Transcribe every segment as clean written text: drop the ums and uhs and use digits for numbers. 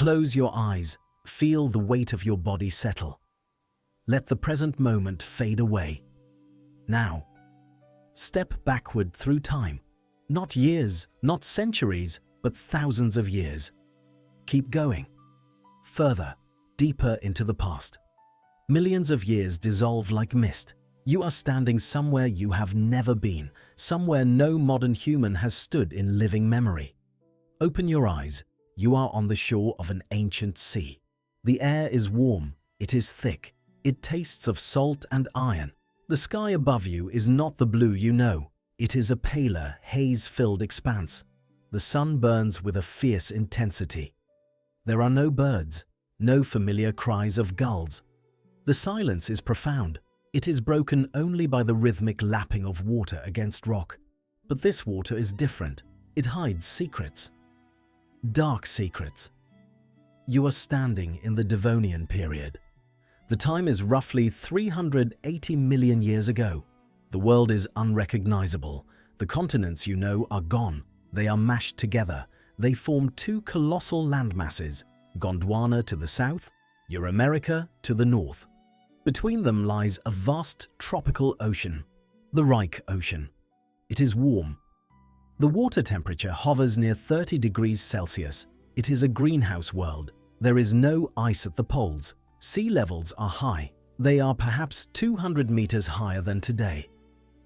Close your eyes, feel the weight of your body settle. Let the present moment fade away. Now, step backward through time. Not years, not centuries, but thousands of years. Keep going. Further, deeper into the past. Millions of years dissolve like mist. You are standing somewhere you have never been, somewhere no modern human has stood in living memory. Open your eyes. You are on the shore of an ancient sea. The air is warm, it is thick, it tastes of salt and iron. The sky above you is not the blue you know. It is a paler, haze-filled expanse. The sun burns with a fierce intensity. There are no birds, no familiar cries of gulls. The silence is profound. It is broken only by the rhythmic lapping of water against rock. But this water is different. It hides secrets. Dark secrets. You are standing in the Devonian period. The time is roughly 380 million years ago. The world is unrecognizable. The continents you know are gone. They are mashed together. They form two colossal landmasses, Gondwana to the south, Euramerica to the north. Between them lies a vast tropical ocean, the Reich Ocean. It is warm. The water temperature hovers near 30 degrees Celsius. It is a greenhouse world. There is no ice at the poles. Sea levels are high. They are perhaps 200 meters higher than today.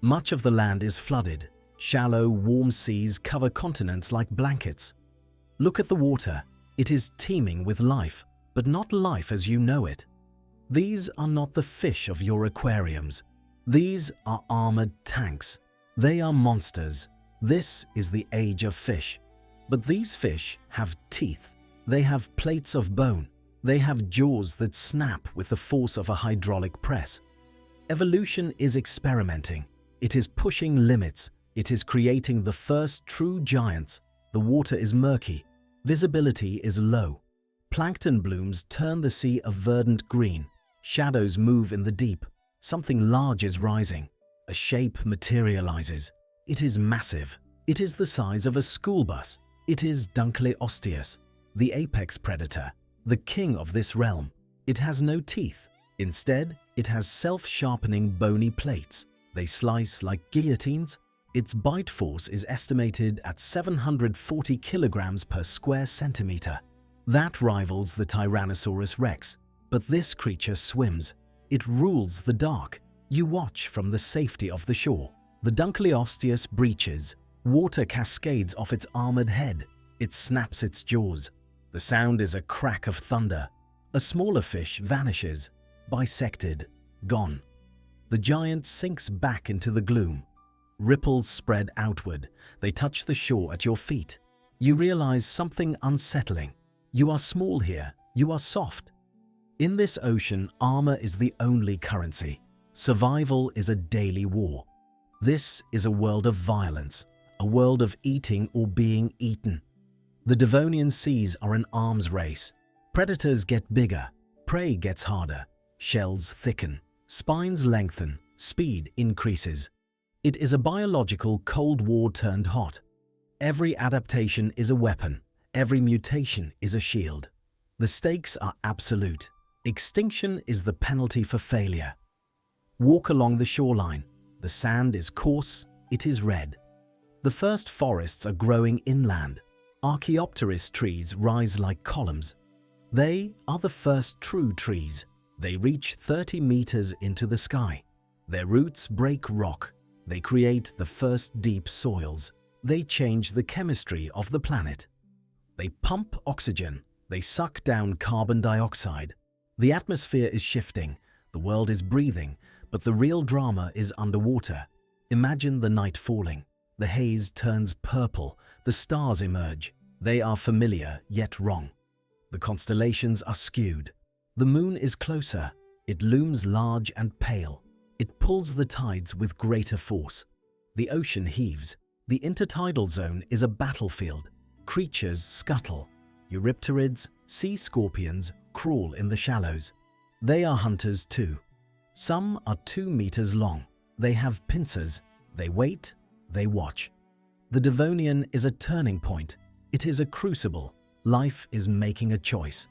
Much of the land is flooded. Shallow, warm seas cover continents like blankets. Look at the water. It is teeming with life, but not life as you know it. These are not the fish of your aquariums. These are armored tanks. They are monsters. This is the age of fish. But these fish have teeth. They have plates of bone. They have jaws that snap with the force of a hydraulic press. Evolution is experimenting. It is pushing limits. It is creating the first true giants. The water is murky. Visibility is low. Plankton blooms turn the sea a verdant green. Shadows move in the deep. Something large is rising. A shape materializes. It is massive. It is the size of a school bus. It is Dunkleosteus, the apex predator, the king of this realm. It has no teeth. Instead, it has self-sharpening bony plates. They slice like guillotines. Its bite force is estimated at 740 kilograms per square centimeter. That rivals the Tyrannosaurus rex. But this creature swims. It rules the dark. You watch from the safety of the shore. The Dunkleosteus breaches. Water cascades off its armored head. It snaps its jaws. The sound is a crack of thunder. A smaller fish vanishes, bisected, gone. The giant sinks back into the gloom. Ripples spread outward. They touch the shore at your feet. You realize something unsettling. You are small here. You are soft. In this ocean, armor is the only currency. Survival is a daily war. This is a world of violence, a world of eating or being eaten. The Devonian Seas are an arms race. Predators get bigger, prey gets harder, shells thicken, spines lengthen, speed increases. It is a biological Cold War turned hot. Every adaptation is a weapon. Every mutation is a shield. The stakes are absolute. Extinction is the penalty for failure. Walk along the shoreline. The sand is coarse, it is red. The first forests are growing inland. Archaeopteris trees rise like columns. They are the first true trees. They reach 30 meters into the sky. Their roots break rock. They create the first deep soils. They change the chemistry of the planet. They pump oxygen. They suck down carbon dioxide. The atmosphere is shifting. The world is breathing. But the real drama is underwater. Imagine the night falling. The haze turns purple. The stars emerge. They are familiar, yet wrong. The constellations are skewed. The moon is closer. It looms large and pale. It pulls the tides with greater force. The ocean heaves. The intertidal zone is a battlefield. Creatures scuttle. Eurypterids, sea scorpions crawl in the shallows. They are hunters too. Some are 2 meters long. They have pincers. They wait. They watch. The Devonian is a turning point. It is a crucible. life is making a choice.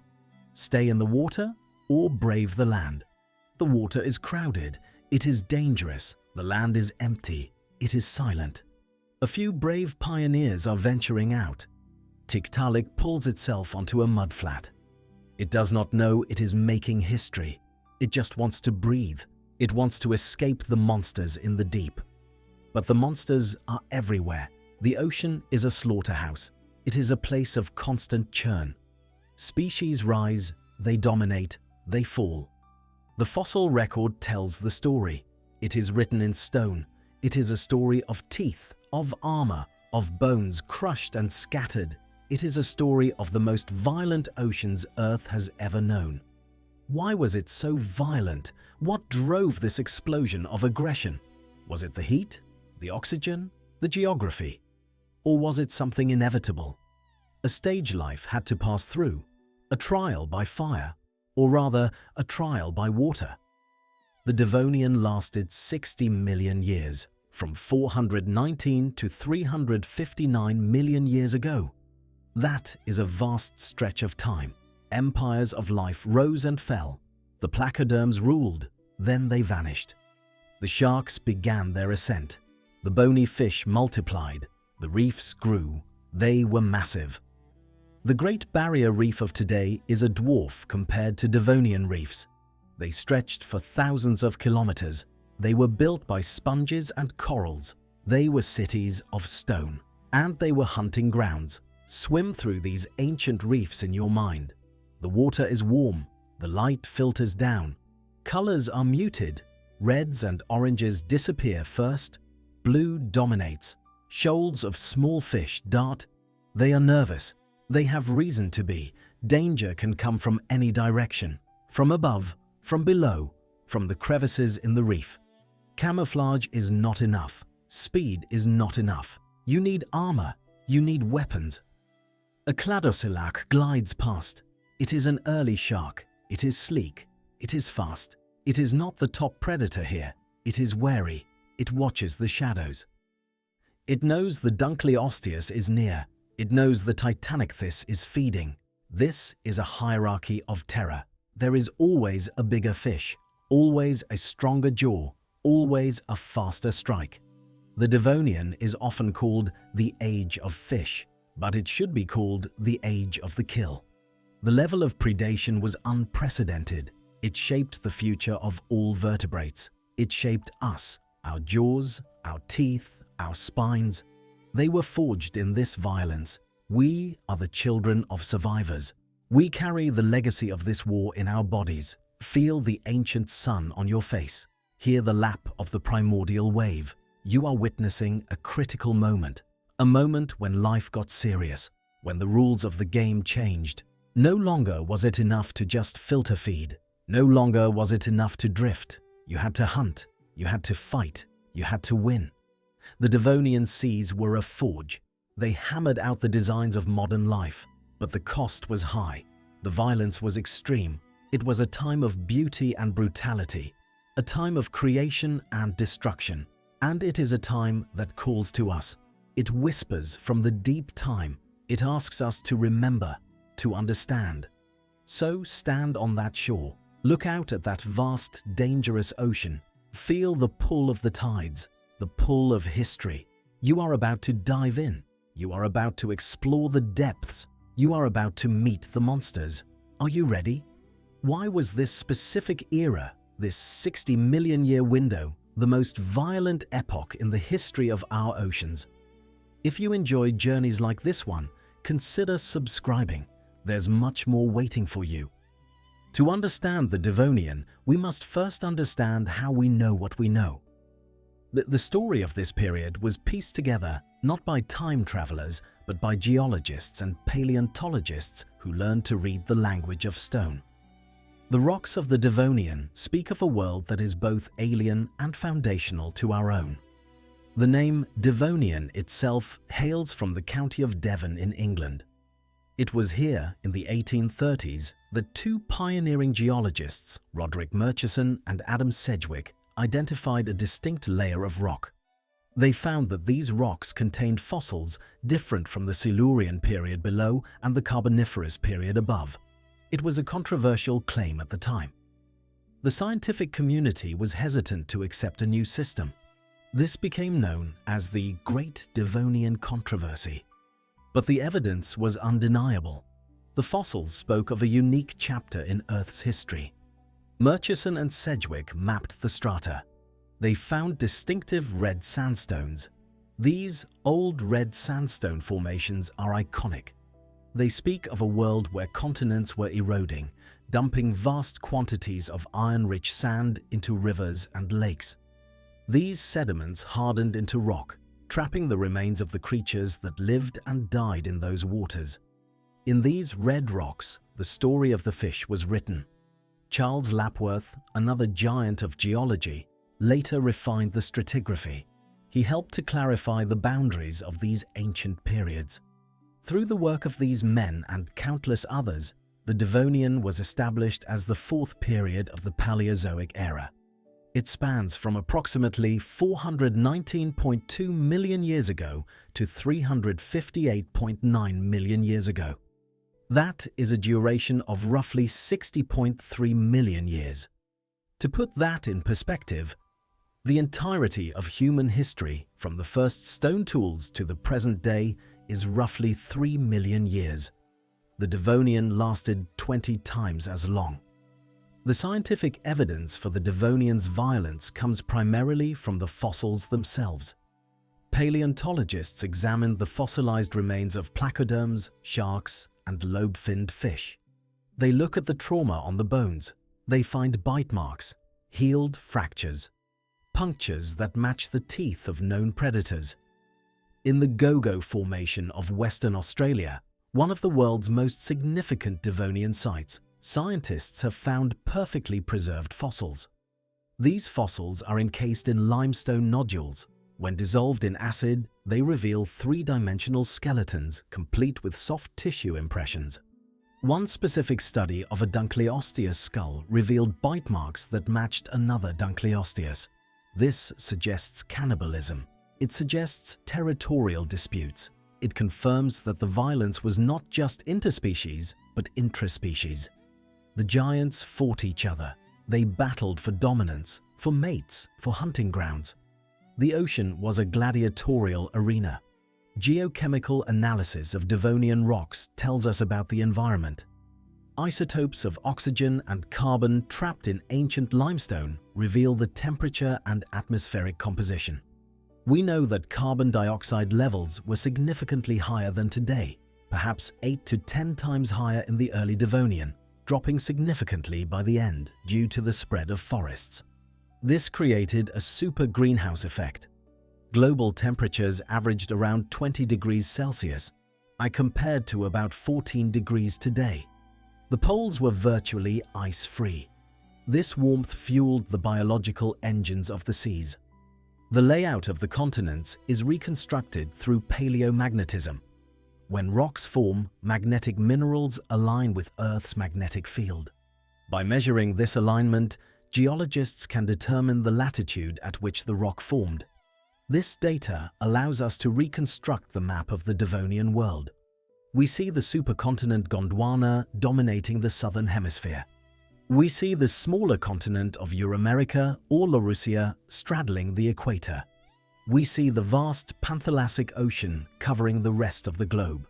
Stay in the water or brave the land. The water is crowded, it is dangerous, the land is empty, it is silent. A few brave pioneers are venturing out. Tiktaalik pulls itself onto a mudflat. It does not know it is making history. It just wants to breathe. It wants to escape the monsters in the deep. But the monsters are everywhere. The ocean is a slaughterhouse. It is a place of constant churn. Species rise, they dominate, they fall. The fossil record tells the story. It is written in stone. It is a story of teeth, of armor, of bones crushed and scattered. It is a story of the most violent oceans Earth has ever known. Why was it so violent? What drove this explosion of aggression? Was it the heat, the oxygen, the geography? Or was it something inevitable? A stage life had to pass through, a trial by fire, or rather, a trial by water. The Devonian lasted 60 million years, from 419 to 359 million years ago. That is a vast stretch of time. Empires of life rose and fell. The placoderms ruled, then they vanished. The sharks began their ascent. The bony fish multiplied. The reefs grew. They were massive. The Great Barrier Reef of today is a dwarf compared to Devonian reefs. They stretched for thousands of kilometers. They were built by sponges and corals. They were cities of stone. And they were hunting grounds. Swim through these ancient reefs in your mind. The water is warm. The light filters down. Colors are muted. Reds and oranges disappear first. Blue dominates. Shoals of small fish dart. They are nervous. They have reason to be. Danger can come from any direction. From above, from below, from the crevices in the reef. Camouflage is not enough. Speed is not enough. You need armor. You need weapons. A Tiktaalik glides past. It is an early shark. It is sleek. It is fast. It is not the top predator here. It is wary. It watches the shadows. It knows the Dunkleosteus is near. It knows the Tiktaalik is feeding. This is a hierarchy of terror. There is always a bigger fish, always a stronger jaw, always a faster strike. The Devonian is often called the age of fish, but it should be called the age of the kill. The level of predation was unprecedented. It shaped the future of all vertebrates. It shaped us, our jaws, our teeth, our spines. They were forged in this violence. We are the children of survivors. We carry the legacy of this war in our bodies. Feel the ancient sun on your face. Hear the lap of the primordial wave. You are witnessing a critical moment. A moment when life got serious, when the rules of the game changed. No longer was it enough to just filter feed. No longer was it enough to drift. You had to hunt. You had to fight. You had to win. The Devonian Seas were a forge. They hammered out the designs of modern life, but the cost was high. The violence was extreme. It was a time of beauty and brutality, a time of creation and destruction. And it is a time that calls to us. It whispers from the deep time. It asks us to remember, to understand. So stand on that shore. Look out at that vast, dangerous ocean. Feel the pull of the tides. The pull of history. You are about to dive in. You are about to explore the depths. You are about to meet the monsters. Are you ready? Why was this specific era, this 60 million year window, the most violent epoch in the history of our oceans? If you enjoy journeys like this one, consider subscribing. There's much more waiting for you. To understand the Devonian, we must first understand how we know what we know. The story of this period was pieced together not by time travelers, but by geologists and paleontologists who learned to read the language of stone. The rocks of the Devonian speak of a world that is both alien and foundational to our own. The name Devonian itself hails from the county of Devon in England. It was here in the 1830s that two pioneering geologists, Roderick Murchison and Adam Sedgwick, identified a distinct layer of rock. They found that these rocks contained fossils different from the Silurian period below and the Carboniferous period above. It was a controversial claim at the time. The scientific community was hesitant to accept a new system. This became known as the Great Devonian Controversy. But the evidence was undeniable. The fossils spoke of a unique chapter in Earth's history. Murchison and Sedgwick mapped the strata. They found distinctive red sandstones. These old red sandstone formations are iconic. They speak of a world where continents were eroding, dumping vast quantities of iron-rich sand into rivers and lakes. These sediments hardened into rock, trapping the remains of the creatures that lived and died in those waters. In these red rocks, the story of the fish was written. Charles Lapworth, another giant of geology, later refined the stratigraphy. He helped to clarify the boundaries of these ancient periods. Through the work of these men and countless others, the Devonian was established as the fourth period of the Paleozoic era. It spans from approximately 419.2 million years ago to 358.9 million years ago. That is a duration of roughly 60.3 million years. To put that in perspective, the entirety of human history, from the first stone tools to the present day, is roughly 3 million years. The Devonian lasted 20 times as long. The scientific evidence for the Devonian's violence comes primarily from the fossils themselves. Paleontologists examined the fossilized remains of placoderms, sharks, and lobe-finned fish. They look at the trauma on the bones. They find bite marks, healed fractures, punctures that match the teeth of known predators. In the Gogo Formation of Western Australia, one of the world's most significant Devonian sites, scientists have found perfectly preserved fossils. These fossils are encased in limestone nodules. When dissolved in acid, they reveal three-dimensional skeletons complete with soft tissue impressions. One specific study of a Dunkleosteus skull revealed bite marks that matched another Dunkleosteus. This suggests cannibalism. It suggests territorial disputes. It confirms that the violence was not just interspecies, but intraspecies. The giants fought each other. They battled for dominance, for mates, for hunting grounds. The ocean was a gladiatorial arena. Geochemical analysis of Devonian rocks tells us about the environment. Isotopes of oxygen and carbon trapped in ancient limestone reveal the temperature and atmospheric composition. We know that carbon dioxide levels were significantly higher than today, perhaps 8 to 10 times higher in the early Devonian, dropping significantly by the end due to the spread of forests. This created a super greenhouse effect. Global temperatures averaged around 20 degrees Celsius. I compared to about 14 degrees today. The poles were virtually ice-free. This warmth fueled the biological engines of the seas. The layout of the continents is reconstructed through paleomagnetism. When rocks form, magnetic minerals align with Earth's magnetic field. By measuring this alignment, geologists can determine the latitude at which the rock formed. This data allows us to reconstruct the map of the Devonian world. We see the supercontinent Gondwana dominating the southern hemisphere. We see the smaller continent of Euramerica or Laurussia straddling the equator. We see the vast Panthalassic Ocean covering the rest of the globe.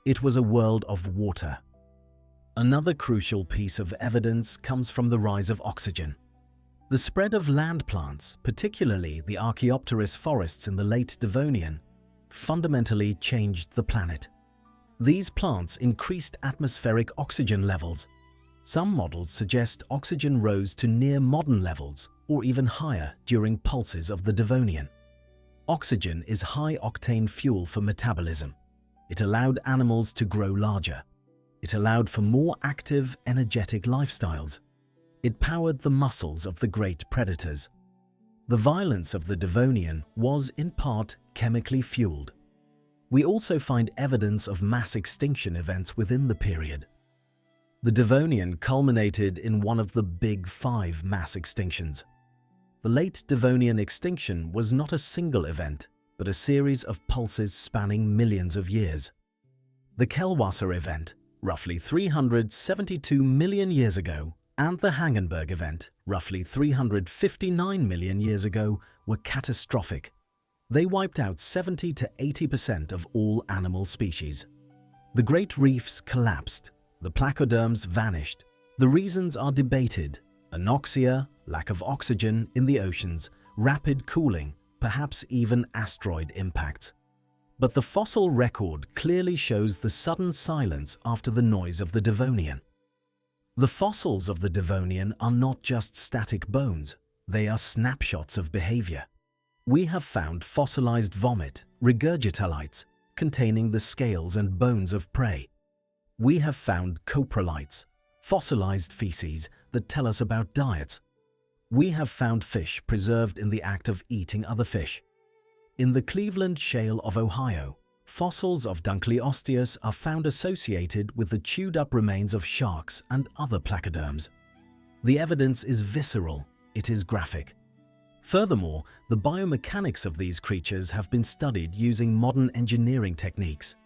It was a world of water. Another crucial piece of evidence comes from the rise of oxygen. The spread of land plants, particularly the Archaeopteris forests in the late Devonian, fundamentally changed the planet. These plants increased atmospheric oxygen levels. Some models suggest oxygen rose to near modern levels or even higher during pulses of the Devonian. Oxygen is high-octane fuel for metabolism. It allowed animals to grow larger. It allowed for more active, energetic lifestyles. It powered the muscles of the great predators. The violence of the Devonian was, in part, chemically fueled. We also find evidence of mass extinction events within the period. The Devonian culminated in one of the Big Five mass extinctions. The late Devonian extinction was not a single event, but a series of pulses spanning millions of years. The Kelwasser event, roughly 372 million years ago, and the Hangenberg event, roughly 359 million years ago, were catastrophic. They wiped out 70 to 80% of all animal species. The great reefs collapsed. The placoderms vanished. The reasons are debated: anoxia, lack of oxygen in the oceans, rapid cooling, perhaps even asteroid impacts. But the fossil record clearly shows the sudden silence after the noise of the Devonian. The fossils of the Devonian are not just static bones, they are snapshots of behavior. We have found fossilized vomit, regurgitalites, containing the scales and bones of prey. We have found coprolites, fossilized feces that tell us about diets. We have found fish preserved in the act of eating other fish. In the Cleveland Shale of Ohio, fossils of Dunkleosteus are found associated with the chewed-up remains of sharks and other placoderms. The evidence is visceral, it is graphic. Furthermore, the biomechanics of these creatures have been studied using modern engineering techniques.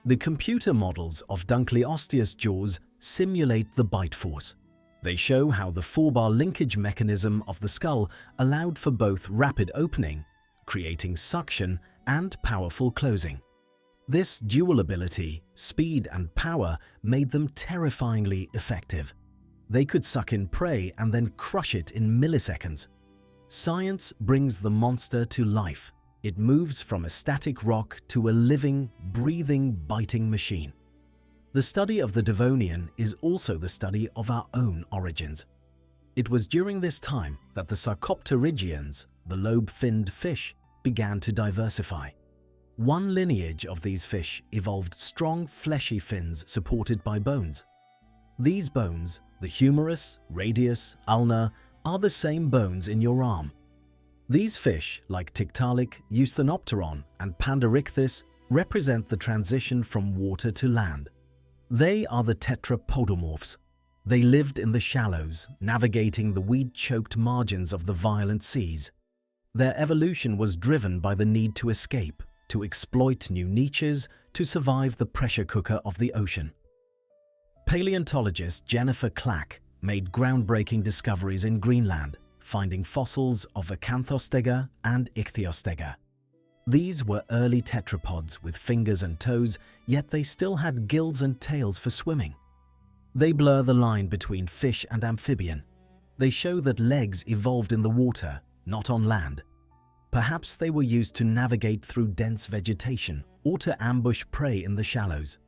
The computer models of Dunkleosteus jaws simulate the bite force. They show how the four-bar linkage mechanism of the skull allowed for both rapid opening, creating suction, and powerful closing. This dual ability, speed and power, made them terrifyingly effective. They could suck in prey and then crush it in milliseconds. Science brings the monster to life. It moves from a static rock to a living, breathing, biting machine. The study of the Devonian is also the study of our own origins. It was during this time that the Sarcopterygians, the lobe-finned fish, began to diversify. One lineage of these fish evolved strong, fleshy fins supported by bones. These bones, the humerus, radius, ulna, are the same bones in your arm. These fish, like Tiktaalik, Eusthenopteron, and Panderichthys, represent the transition from water to land. They are the tetrapodomorphs. They lived in the shallows, navigating the weed-choked margins of the violent seas. Their evolution was driven by the need to escape, to exploit new niches, to survive the pressure cooker of the ocean. Paleontologist Jennifer Clack made groundbreaking discoveries in Greenland, finding fossils of Acanthostega and Ichthyostega. These were early tetrapods with fingers and toes, yet they still had gills and tails for swimming. They blur the line between fish and amphibian. They show that legs evolved in the water, not on land. Perhaps they were used to navigate through dense vegetation or to ambush prey in the shallows.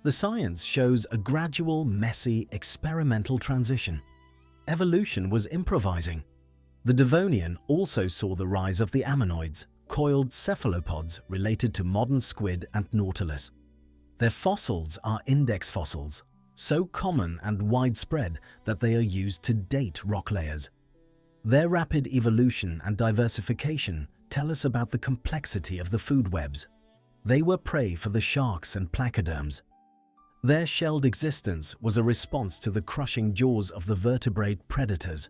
The science shows a gradual, messy, experimental transition. Evolution was improvising. The Devonian also saw the rise of the ammonoids, coiled cephalopods related to modern squid and nautilus. Their fossils are index fossils, so common and widespread that they are used to date rock layers. Their rapid evolution and diversification tell us about the complexity of the food webs. They were prey for the sharks and placoderms. Their shelled existence was a response to the crushing jaws of the vertebrate predators.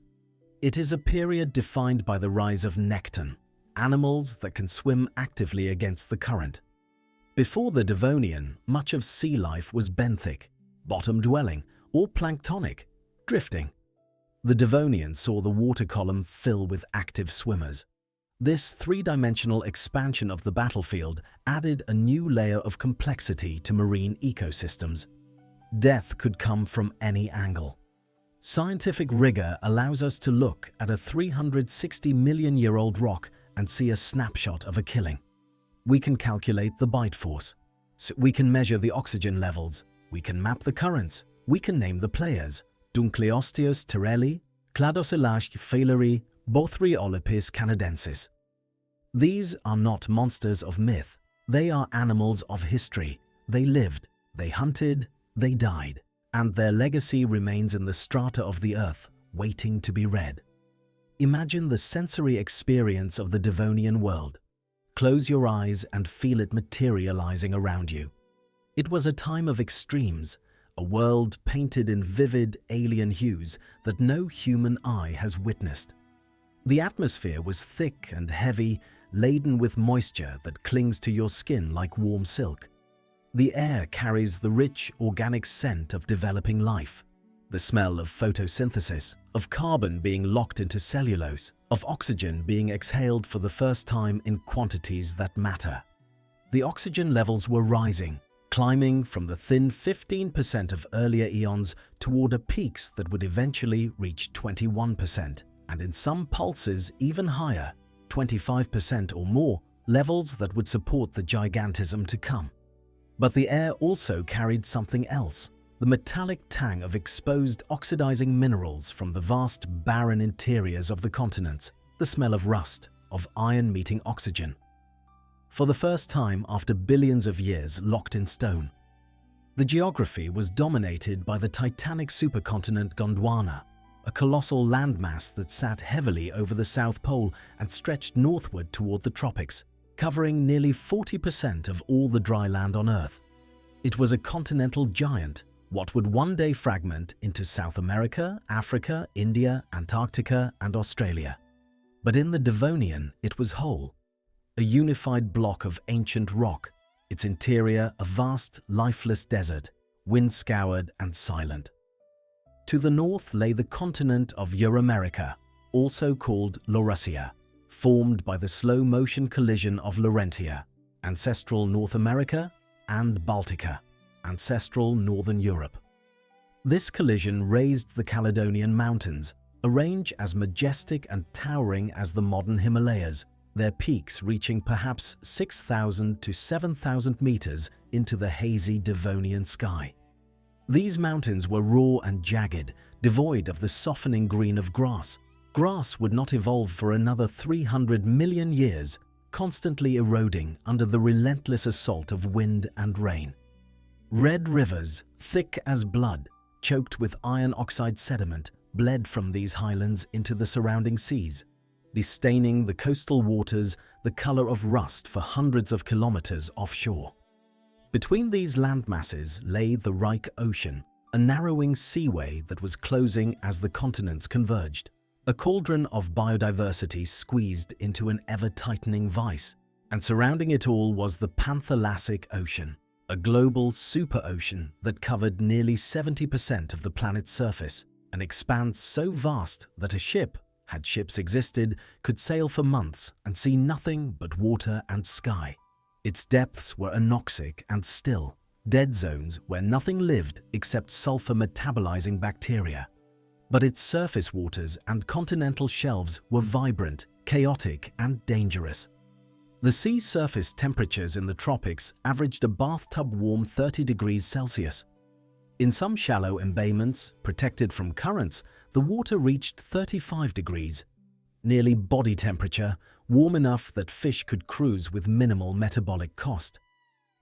It is a period defined by the rise of nekton, animals that can swim actively against the current. Before the Devonian, much of sea life was benthic, bottom-dwelling, or planktonic, drifting. The Devonian saw the water column fill with active swimmers. This three-dimensional expansion of the battlefield added a new layer of complexity to marine ecosystems. Death could come from any angle. Scientific rigor allows us to look at a 360-million-year-old rock and see a snapshot of a killing. We can calculate the bite force. We can measure the oxygen levels. We can map the currents. We can name the players: Dunkleosteus terrelli, Cladocelache faileri, Bothriolopis canadensis. These are not monsters of myth. They are animals of history. They lived, they hunted, they died, and their legacy remains in the strata of the earth, waiting to be read. Imagine the sensory experience of the Devonian world. Close your eyes and feel it materializing around you. It was a time of extremes, a world painted in vivid, alien hues that no human eye has witnessed. The atmosphere was thick and heavy, laden with moisture that clings to your skin like warm silk. The air carries the rich, organic scent of developing life, the smell of photosynthesis, of carbon being locked into cellulose, of oxygen being exhaled for the first time in quantities that matter. The oxygen levels were rising, climbing from the thin 15% of earlier eons toward peaks that would eventually reach 21%, and in some pulses even higher, 25% or more, levels that would support the gigantism to come. But the air also carried something else, the metallic tang of exposed oxidizing minerals from the vast barren interiors of the continents, the smell of rust, of iron meeting oxygen. For the first time after billions of years locked in stone, the geography was dominated by the titanic supercontinent Gondwana, a colossal landmass that sat heavily over the South Pole and stretched northward toward the tropics, covering nearly 40% of all the dry land on Earth. It was a continental giant, what would one day fragment into South America, Africa, India, Antarctica, and Australia. But in the Devonian, it was whole, a unified block of ancient rock, its interior a vast, lifeless desert, wind-scoured and silent. To the north lay the continent of Euramerica, also called Laurasia, formed by the slow-motion collision of Laurentia, ancestral North America, and Baltica, ancestral Northern Europe. This collision raised the Caledonian Mountains, a range as majestic and towering as the modern Himalayas, their peaks reaching perhaps 6,000 to 7,000 meters into the hazy Devonian sky. These mountains were raw and jagged, devoid of the softening green of grass. Grass would not evolve for another 300 million years, constantly eroding under the relentless assault of wind and rain. Red rivers, thick as blood, choked with iron oxide sediment, bled from these highlands into the surrounding seas, destaining the coastal waters the color of rust for hundreds of kilometers offshore. Between these landmasses lay the Reich Ocean, a narrowing seaway that was closing as the continents converged, a cauldron of biodiversity squeezed into an ever-tightening vice, and surrounding it all was the Paleontologic Ocean, a global super-ocean that covered nearly 70% of the planet's surface, an expanse so vast that a ship, had ships existed, could sail for months and see nothing but water and sky. Its depths were anoxic and still, dead zones where nothing lived except sulfur metabolizing bacteria. But its surface waters and continental shelves were vibrant, chaotic, and dangerous. The sea surface temperatures in the tropics averaged a bathtub-warm 30 degrees Celsius. In some shallow embayments, protected from currents, the water reached 35 degrees, nearly body temperature, warm enough that fish could cruise with minimal metabolic cost.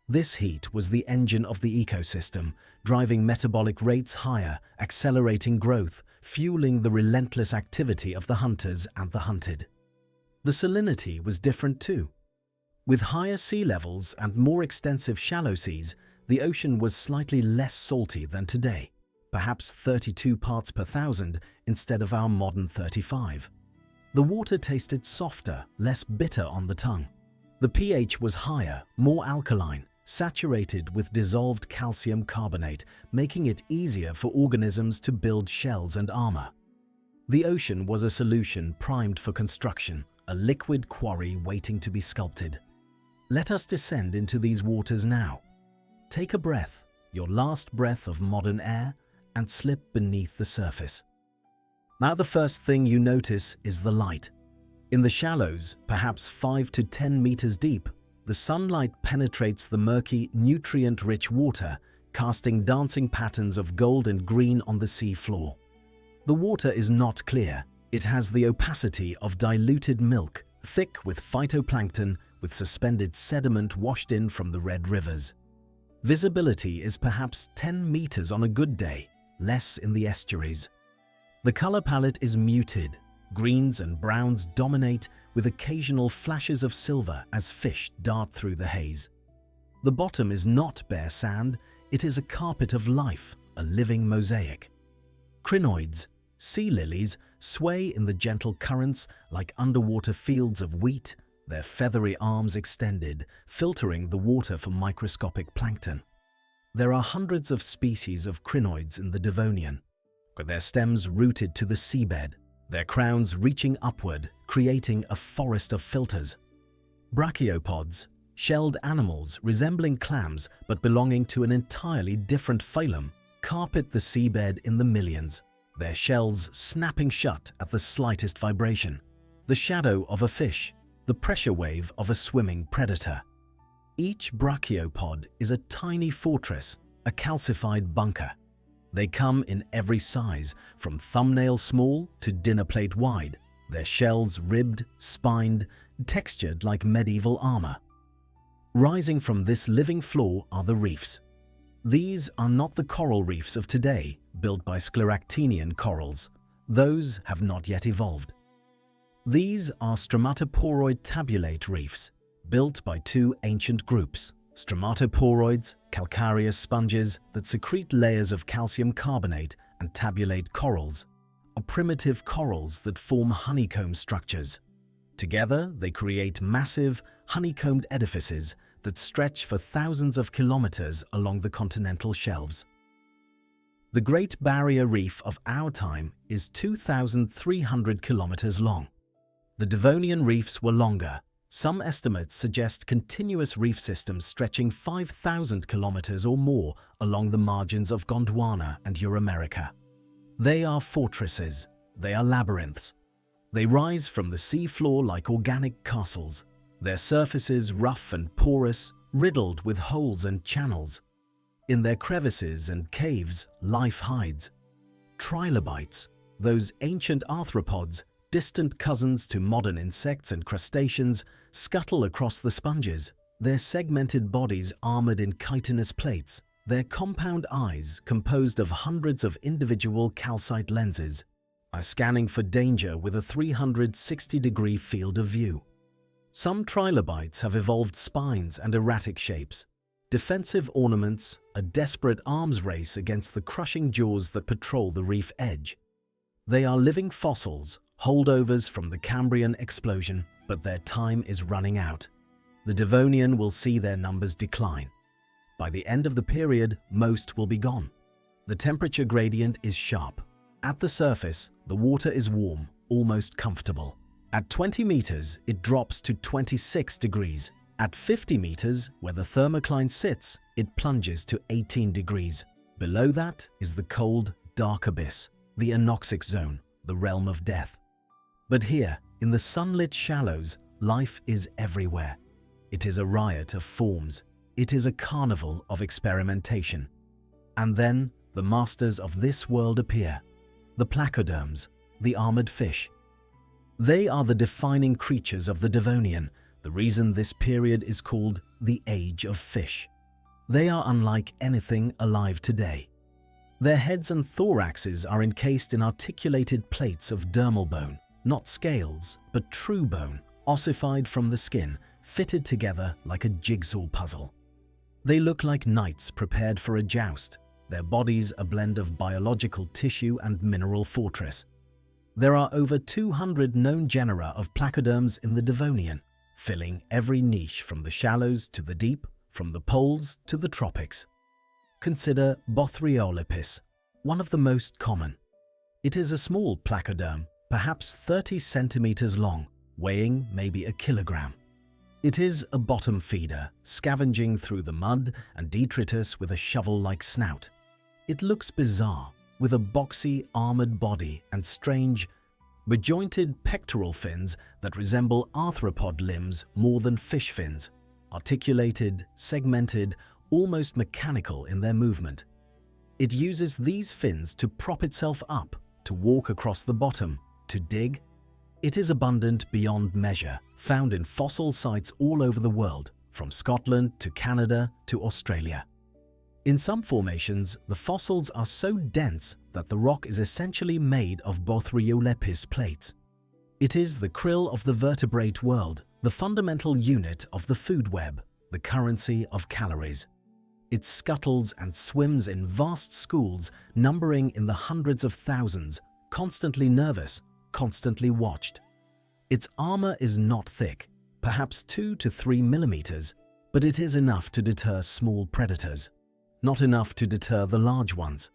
This heat was the engine of the ecosystem, driving metabolic rates higher, accelerating growth, fueling the relentless activity of the hunters and the hunted. The salinity was different too. With higher sea levels and more extensive shallow seas, the ocean was slightly less salty than today, perhaps 32 parts per thousand instead of our modern 35. The water tasted softer, less bitter on the tongue. The pH was higher, more alkaline, saturated with dissolved calcium carbonate, making it easier for organisms to build shells and armor. The ocean was a solution primed for construction, a liquid quarry waiting to be sculpted. Let us descend into these waters now. Take a breath, your last breath of modern air, and slip beneath the surface. Now the first thing you notice is the light. In the shallows, perhaps 5 to 10 meters deep, the sunlight penetrates the murky, nutrient-rich water, casting dancing patterns of gold and green on the sea floor. The water is not clear. It has the opacity of diluted milk, thick with phytoplankton, with suspended sediment washed in from the red rivers. Visibility is perhaps 10 meters on a good day, less in the estuaries. The color palette is muted. Greens and browns dominate, with occasional flashes of silver as fish dart through the haze. The bottom is not bare sand, it is a carpet of life, a living mosaic. Crinoids, sea lilies, sway in the gentle currents like underwater fields of wheat, their feathery arms extended, filtering the water for microscopic plankton. There are hundreds of species of crinoids in the Devonian, with their stems rooted to the seabed, their crowns reaching upward, creating a forest of filters. Brachiopods, shelled animals resembling clams but belonging to an entirely different phylum, carpet the seabed in the millions, their shells snapping shut at the slightest vibration. The shadow of a fish, the pressure wave of a swimming predator. Each brachiopod is a tiny fortress, a calcified bunker. They come in every size, from thumbnail small to dinner plate wide, their shells ribbed, spined, textured like medieval armor. Rising from this living floor are the reefs. These are not the coral reefs of today, built by scleractinian corals. Those have not yet evolved. These are stromatoporoid tabulate reefs, built by two ancient groups, stromatoporoids, calcareous sponges that secrete layers of calcium carbonate, and tabulate corals, are primitive corals that form honeycomb structures. Together, they create massive, honeycombed edifices that stretch for thousands of kilometers along the continental shelves. The Great Barrier Reef of our time is 2,300 kilometers long. The Devonian reefs were longer. Some estimates suggest continuous reef systems stretching 5,000 kilometers or more along the margins of Gondwana and Euramerica. They are fortresses. They are labyrinths. They rise from the sea floor like organic castles, their surfaces rough and porous, riddled with holes and channels. In their crevices and caves, life hides. Trilobites, those ancient arthropods, distant cousins to modern insects and crustaceans, scuttle across the sponges, their segmented bodies armored in chitinous plates, their compound eyes, composed of hundreds of individual calcite lenses, are scanning for danger with a 360-degree field of view. Some trilobites have evolved spines and erratic shapes, defensive ornaments, a desperate arms race against the crushing jaws that patrol the reef edge. They are living fossils, holdovers from the Cambrian explosion, but their time is running out. The Devonian will see their numbers decline. By the end of the period, most will be gone. The temperature gradient is sharp. At the surface, the water is warm, almost comfortable. At 20 meters, it drops to 26 degrees. At 50 meters, where the thermocline sits, it plunges to 18 degrees. Below that is the cold, dark abyss, the anoxic zone, the realm of death. But here, in the sunlit shallows, life is everywhere. It is a riot of forms. It is a carnival of experimentation. And then, the masters of this world appear. The placoderms, the armored fish. They are the defining creatures of the Devonian, the reason this period is called the Age of Fish. They are unlike anything alive today. Their heads and thoraxes are encased in articulated plates of dermal bone, not scales, but true bone, ossified from the skin, fitted together like a jigsaw puzzle. They look like knights prepared for a joust, their bodies a blend of biological tissue and mineral fortress. There are over 200 known genera of placoderms in the Devonian, filling every niche from the shallows to the deep, from the poles to the tropics. Consider Bothriolopis, one of the most common. It is a small placoderm, perhaps 30 centimeters long, weighing maybe a kilogram. It is a bottom feeder, scavenging through the mud and detritus with a shovel-like snout. It looks bizarre, with a boxy, armored body and strange, bejointed pectoral fins that resemble arthropod limbs more than fish fins, articulated, segmented, almost mechanical in their movement. It uses these fins to prop itself up, to walk across the bottom, to dig. It is abundant beyond measure, found in fossil sites all over the world, from Scotland to Canada to Australia. In some formations, the fossils are so dense that the rock is essentially made of Bothriolopis plates. It is the krill of the vertebrate world, the fundamental unit of the food web, the currency of calories. It scuttles and swims in vast schools numbering in the hundreds of thousands, constantly nervous, constantly watched. Its armor is not thick, perhaps 2 to 3 millimeters, but it is enough to deter small predators, not enough to deter the large ones.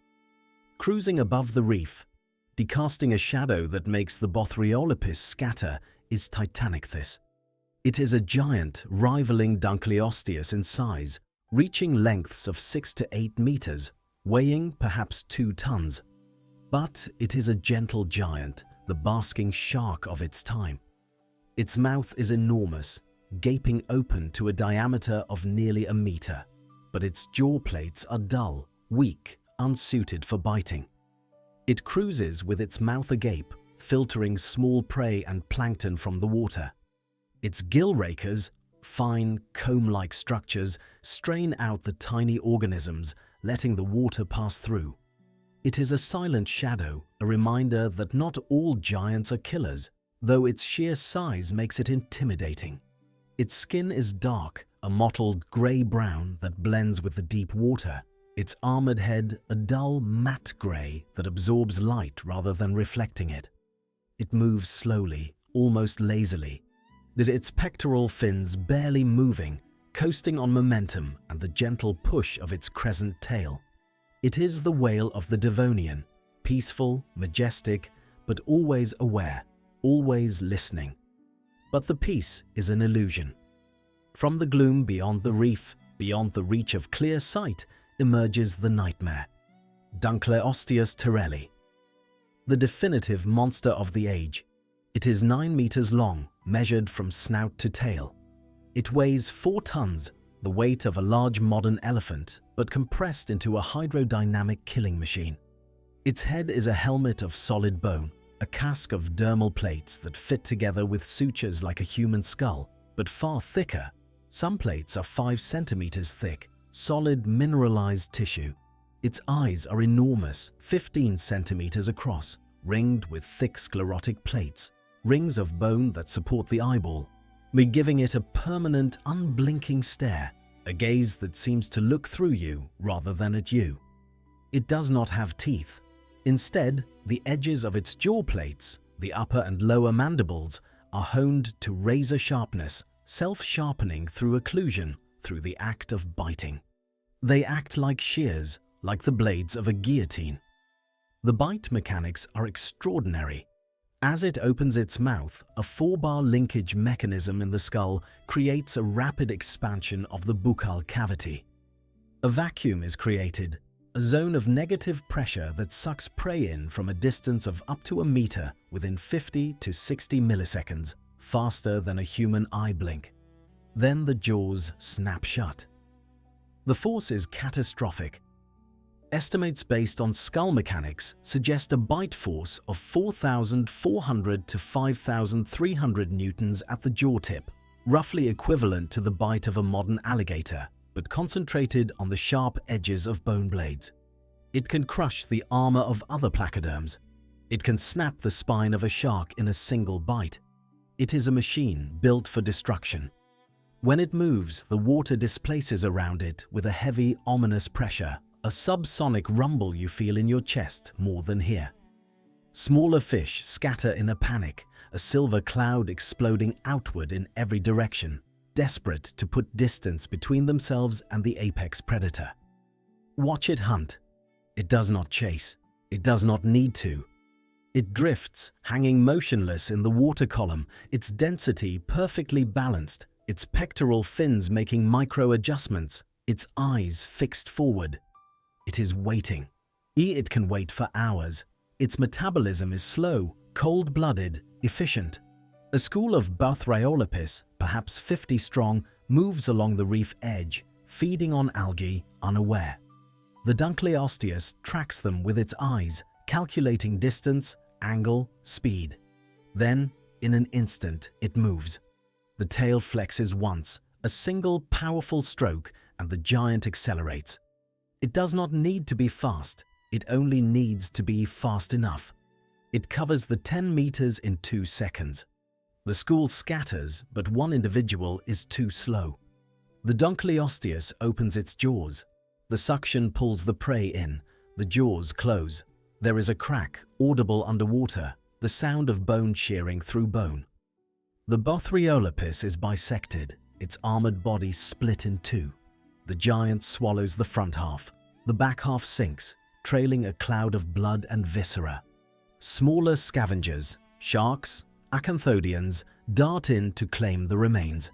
Cruising above the reef, decasting a shadow that makes the Bothriolopis scatter, is Tiktaalik. It is a giant rivaling Dunkleosteus in size, reaching lengths of 6 to 8 meters, weighing perhaps 2 tons. But it is a gentle giant, the basking shark of its time. Its mouth is enormous, gaping open to a diameter of nearly a meter, but its jaw plates are dull, weak, unsuited for biting. It cruises with its mouth agape, filtering small prey and plankton from the water. Its gill rakers, fine, comb-like structures, strain out the tiny organisms, letting the water pass through. It is a silent shadow, a reminder that not all giants are killers, though its sheer size makes it intimidating. Its skin is dark, a mottled grey-brown that blends with the deep water. Its armored head a dull, matte grey that absorbs light rather than reflecting it. It moves slowly, almost lazily, its pectoral fins barely moving, coasting on momentum and the gentle push of its crescent tail. It is the whale of the Devonian, peaceful, majestic, but always aware, always listening. But the peace is an illusion. From the gloom beyond the reef, beyond the reach of clear sight, emerges the nightmare. Dunkleosteus terrelli. The definitive monster of the age. It is 9 meters long, measured from snout to tail. It weighs 4 tons, the weight of a large modern elephant, but compressed into a hydrodynamic killing machine. Its head is a helmet of solid bone, a casque of dermal plates that fit together with sutures like a human skull, but far thicker. Some plates are 5 centimeters thick, solid mineralized tissue. Its eyes are enormous, 15 centimeters across, ringed with thick sclerotic plates, rings of bone that support the eyeball, giving it a permanent, unblinking stare, a gaze that seems to look through you rather than at you. It does not have teeth. Instead, the edges of its jaw plates, the upper and lower mandibles, are honed to razor sharpness, self-sharpening through occlusion, through the act of biting. They act like shears, like the blades of a guillotine. The bite mechanics are extraordinary. As it opens its mouth, a 4-bar linkage mechanism in the skull creates a rapid expansion of the buccal cavity. A vacuum is created, a zone of negative pressure that sucks prey in from a distance of up to a meter within 50 to 60 milliseconds, faster than a human eye blink. Then the jaws snap shut. The force is catastrophic. Estimates based on skull mechanics suggest a bite force of 4,400 to 5,300 newtons at the jaw tip, roughly equivalent to the bite of a modern alligator, but concentrated on the sharp edges of bone blades. It can crush the armor of other placoderms. It can snap the spine of a shark in a single bite. It is a machine built for destruction. When it moves, the water displaces around it with a heavy, ominous pressure, a subsonic rumble you feel in your chest more than here. Smaller fish scatter in a panic, a silver cloud exploding outward in every direction, desperate to put distance between themselves and the apex predator. Watch it hunt. It does not chase. It does not need to. It drifts, hanging motionless in the water column, its density perfectly balanced, its pectoral fins making micro-adjustments, its eyes fixed forward. It is waiting. It can wait for hours. Its metabolism is slow, cold-blooded, efficient. A school of Bothriolopis, perhaps 50 strong, moves along the reef edge, feeding on algae, unaware. The Dunkleosteus tracks them with its eyes, calculating distance, angle, speed. Then, in an instant, it moves. The tail flexes once, a single powerful stroke, and the giant accelerates. It does not need to be fast, it only needs to be fast enough. It covers the 10 meters in 2 seconds. The school scatters, but one individual is too slow. The Dunkleosteus opens its jaws. The suction pulls the prey in, the jaws close. There is a crack, audible underwater, the sound of bone shearing through bone. The Bothriolopus is bisected, its armored body split in two. The giant swallows the front half. The back half sinks, trailing a cloud of blood and viscera. Smaller scavengers, sharks, acanthodians, dart in to claim the remains.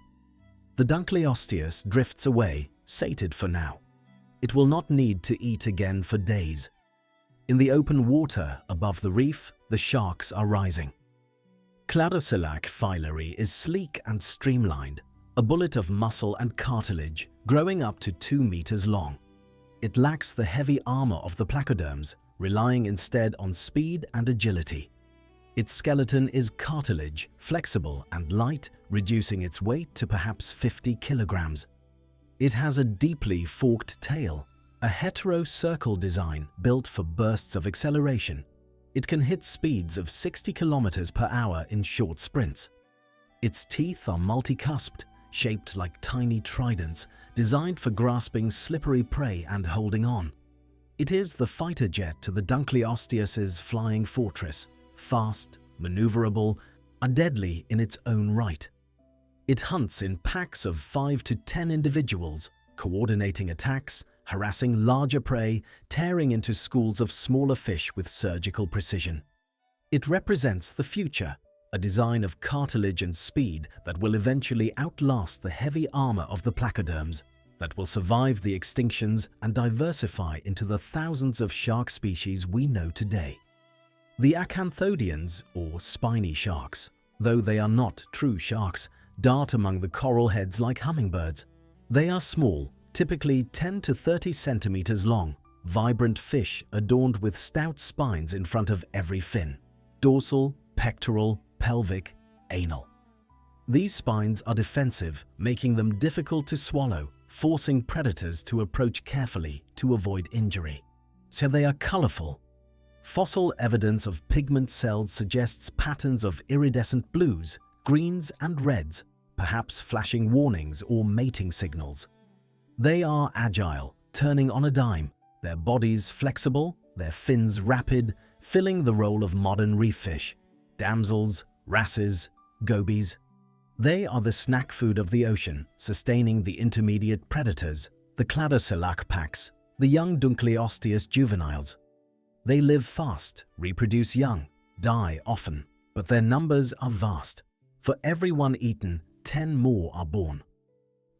The Dunkleosteus drifts away, sated for now. It will not need to eat again for days. In the open water above the reef, the sharks are rising. Tiktaalik filary is sleek and streamlined, a bullet of muscle and cartilage growing up to 2 meters long. It lacks the heavy armor of the placoderms, relying instead on speed and agility. Its skeleton is cartilage, flexible and light, reducing its weight to perhaps 50 kilograms. It has a deeply forked tail, a hetero-circle design built for bursts of acceleration. It can hit speeds of 60 kilometers per hour in short sprints. Its teeth are multi-cusped, shaped like tiny tridents, designed for grasping slippery prey and holding on. It is the fighter jet to the Dunkleosteus's flying fortress, fast, maneuverable, and deadly in its own right. It hunts in packs of 5 to 10 individuals, coordinating attacks, harassing larger prey, tearing into schools of smaller fish with surgical precision. It represents the future, a design of cartilage and speed that will eventually outlast the heavy armor of the placoderms, that will survive the extinctions and diversify into the thousands of shark species we know today. The acanthodians, or spiny sharks, though they are not true sharks, dart among the coral heads like hummingbirds. They are small, typically 10 to 30 centimeters long, vibrant fish adorned with stout spines in front of every fin: dorsal, pectoral, pelvic, anal. These spines are defensive, making them difficult to swallow, forcing predators to approach carefully to avoid injury. So they are colorful. Fossil evidence of pigment cells suggests patterns of iridescent blues, greens and reds, perhaps flashing warnings or mating signals. They are agile, turning on a dime, their bodies flexible, their fins rapid, filling the role of modern reef fish, damsels, wrasses, gobies. They are the snack food of the ocean, sustaining the intermediate predators, the Tiktaalik packs, the young Dunkleosteus juveniles. They live fast, reproduce young, die often, but their numbers are vast. For every one eaten, 10 more are born.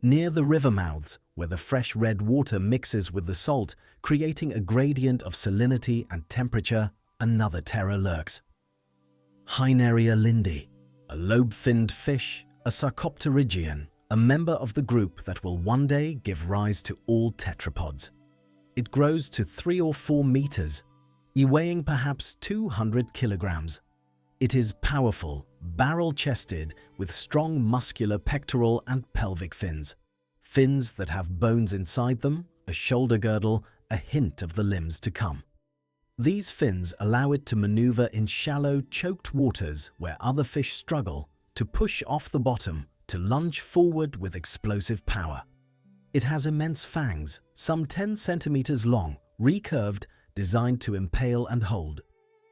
Near the river mouths, where the fresh red water mixes with the salt, creating a gradient of salinity and temperature, another terror lurks. Hyneria lindi, a lobe-finned fish, a sarcopterygian, a member of the group that will one day give rise to all tetrapods. It grows to 3 or 4 meters, weighing perhaps 200 kilograms. It is powerful, barrel-chested, with strong muscular pectoral and pelvic fins. Fins that have bones inside them, a shoulder girdle, a hint of the limbs to come. These fins allow it to maneuver in shallow, choked waters where other fish struggle, to push off the bottom, to lunge forward with explosive power. It has immense fangs, some 10 centimeters long, recurved, designed to impale and hold.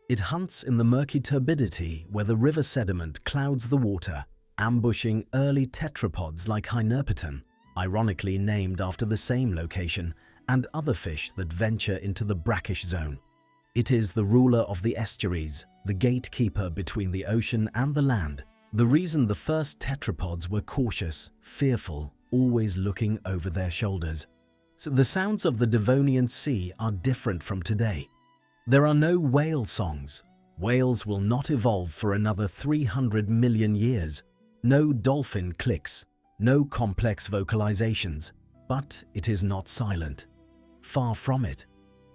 It hunts in the murky turbidity where the river sediment clouds the water, ambushing early tetrapods like Hynerpeton, ironically named after the same location, and other fish that venture into the brackish zone. It is the ruler of the estuaries, the gatekeeper between the ocean and the land, the reason the first tetrapods were cautious, fearful, always looking over their shoulders. So the sounds of the Devonian Sea are different from today. There are no whale songs. Whales will not evolve for another 300 million years. No dolphin clicks, no complex vocalizations. But it is not silent. Far from it.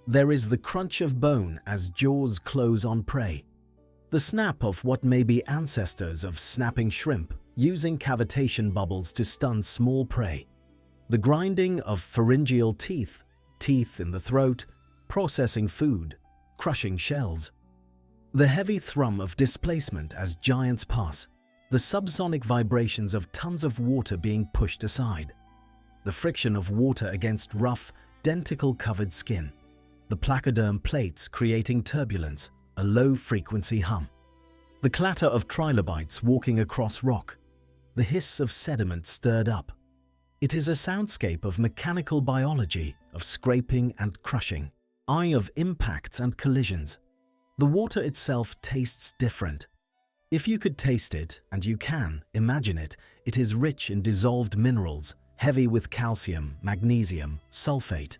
There is the crunch of bone as jaws close on prey. The snap of what may be ancestors of snapping shrimp, using cavitation bubbles to stun small prey. The grinding of pharyngeal teeth, teeth in the throat, processing food, crushing shells. The heavy thrum of displacement as giants pass. The subsonic vibrations of tons of water being pushed aside. The friction of water against rough, denticle-covered skin. the placoderm plates creating turbulence, a low-frequency hum. The clatter of trilobites walking across rock, the hiss of sediment stirred up. It is a soundscape of mechanical biology, of scraping and crushing, eye of impacts and collisions. The water itself tastes different. If you could taste it, and you can, imagine it, it is rich in dissolved minerals, heavy with calcium, magnesium, sulfate.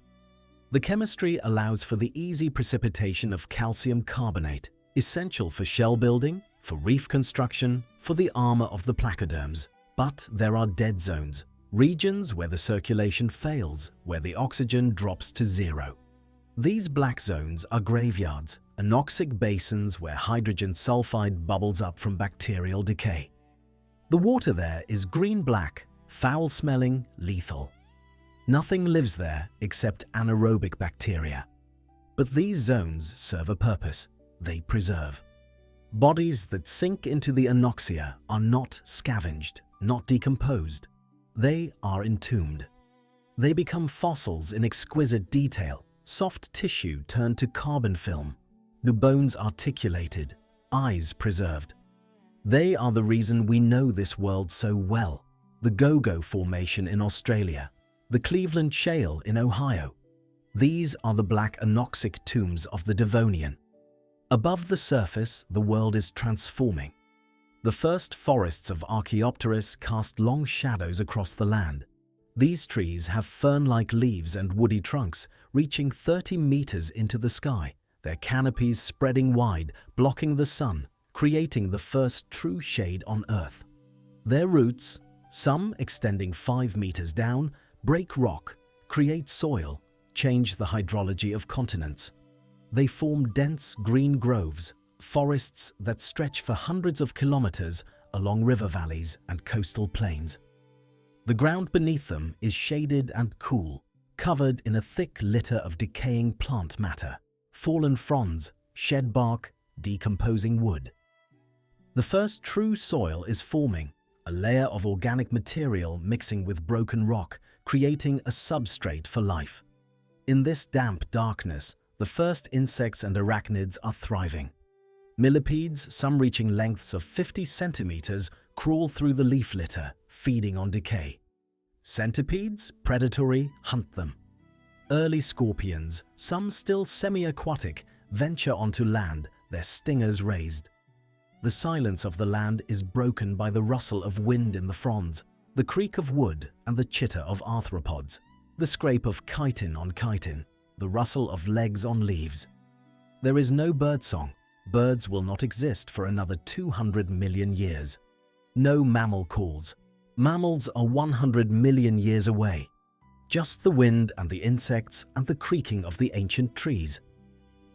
The chemistry allows for the easy precipitation of calcium carbonate, essential for shell building, for reef construction, for the armor of the placoderms. But there are dead zones, regions where the circulation fails, where the oxygen drops to zero. These black zones are graveyards, anoxic basins where hydrogen sulfide bubbles up from bacterial decay. The water there is green-black, foul-smelling, lethal. Nothing lives there except anaerobic bacteria. But these zones serve a purpose. They preserve. Bodies that sink into the anoxia are not scavenged, not decomposed. They are entombed. They become fossils in exquisite detail, soft tissue turned to carbon film, new bones articulated, eyes preserved. They are the reason we know this world so well. The Gogo Formation in Australia, the Cleveland Shale in Ohio. These are the black anoxic tombs of the Devonian. Above the surface, the world is transforming. The first forests of Archaeopteryx cast long shadows across the land. These trees have fern-like leaves and woody trunks reaching 30 meters into the sky, their canopies spreading wide, blocking the sun, creating the first true shade on Earth. Their roots, some extending 5 meters down, break rock, create soil, change the hydrology of continents. They form dense green groves, forests that stretch for hundreds of kilometers along river valleys and coastal plains. The ground beneath them is shaded and cool, covered in a thick litter of decaying plant matter, fallen fronds, shed bark, decomposing wood. The first true soil is forming, a layer of organic material mixing with broken rock, creating a substrate for life. In this damp darkness, the first insects and arachnids are thriving. Millipedes, some reaching lengths of 50 centimeters, crawl through the leaf litter, feeding on decay. Centipedes, predatory, hunt them. Early scorpions, some still semi-aquatic, venture onto land, their stingers raised. The silence of the land is broken by the rustle of wind in the fronds, the creak of wood and the chitter of arthropods, the scrape of chitin on chitin, the rustle of legs on leaves. There is no birdsong. Birds will not exist for another 200 million years. No mammal calls. Mammals are 100 million years away. Just the wind and the insects and the creaking of the ancient trees.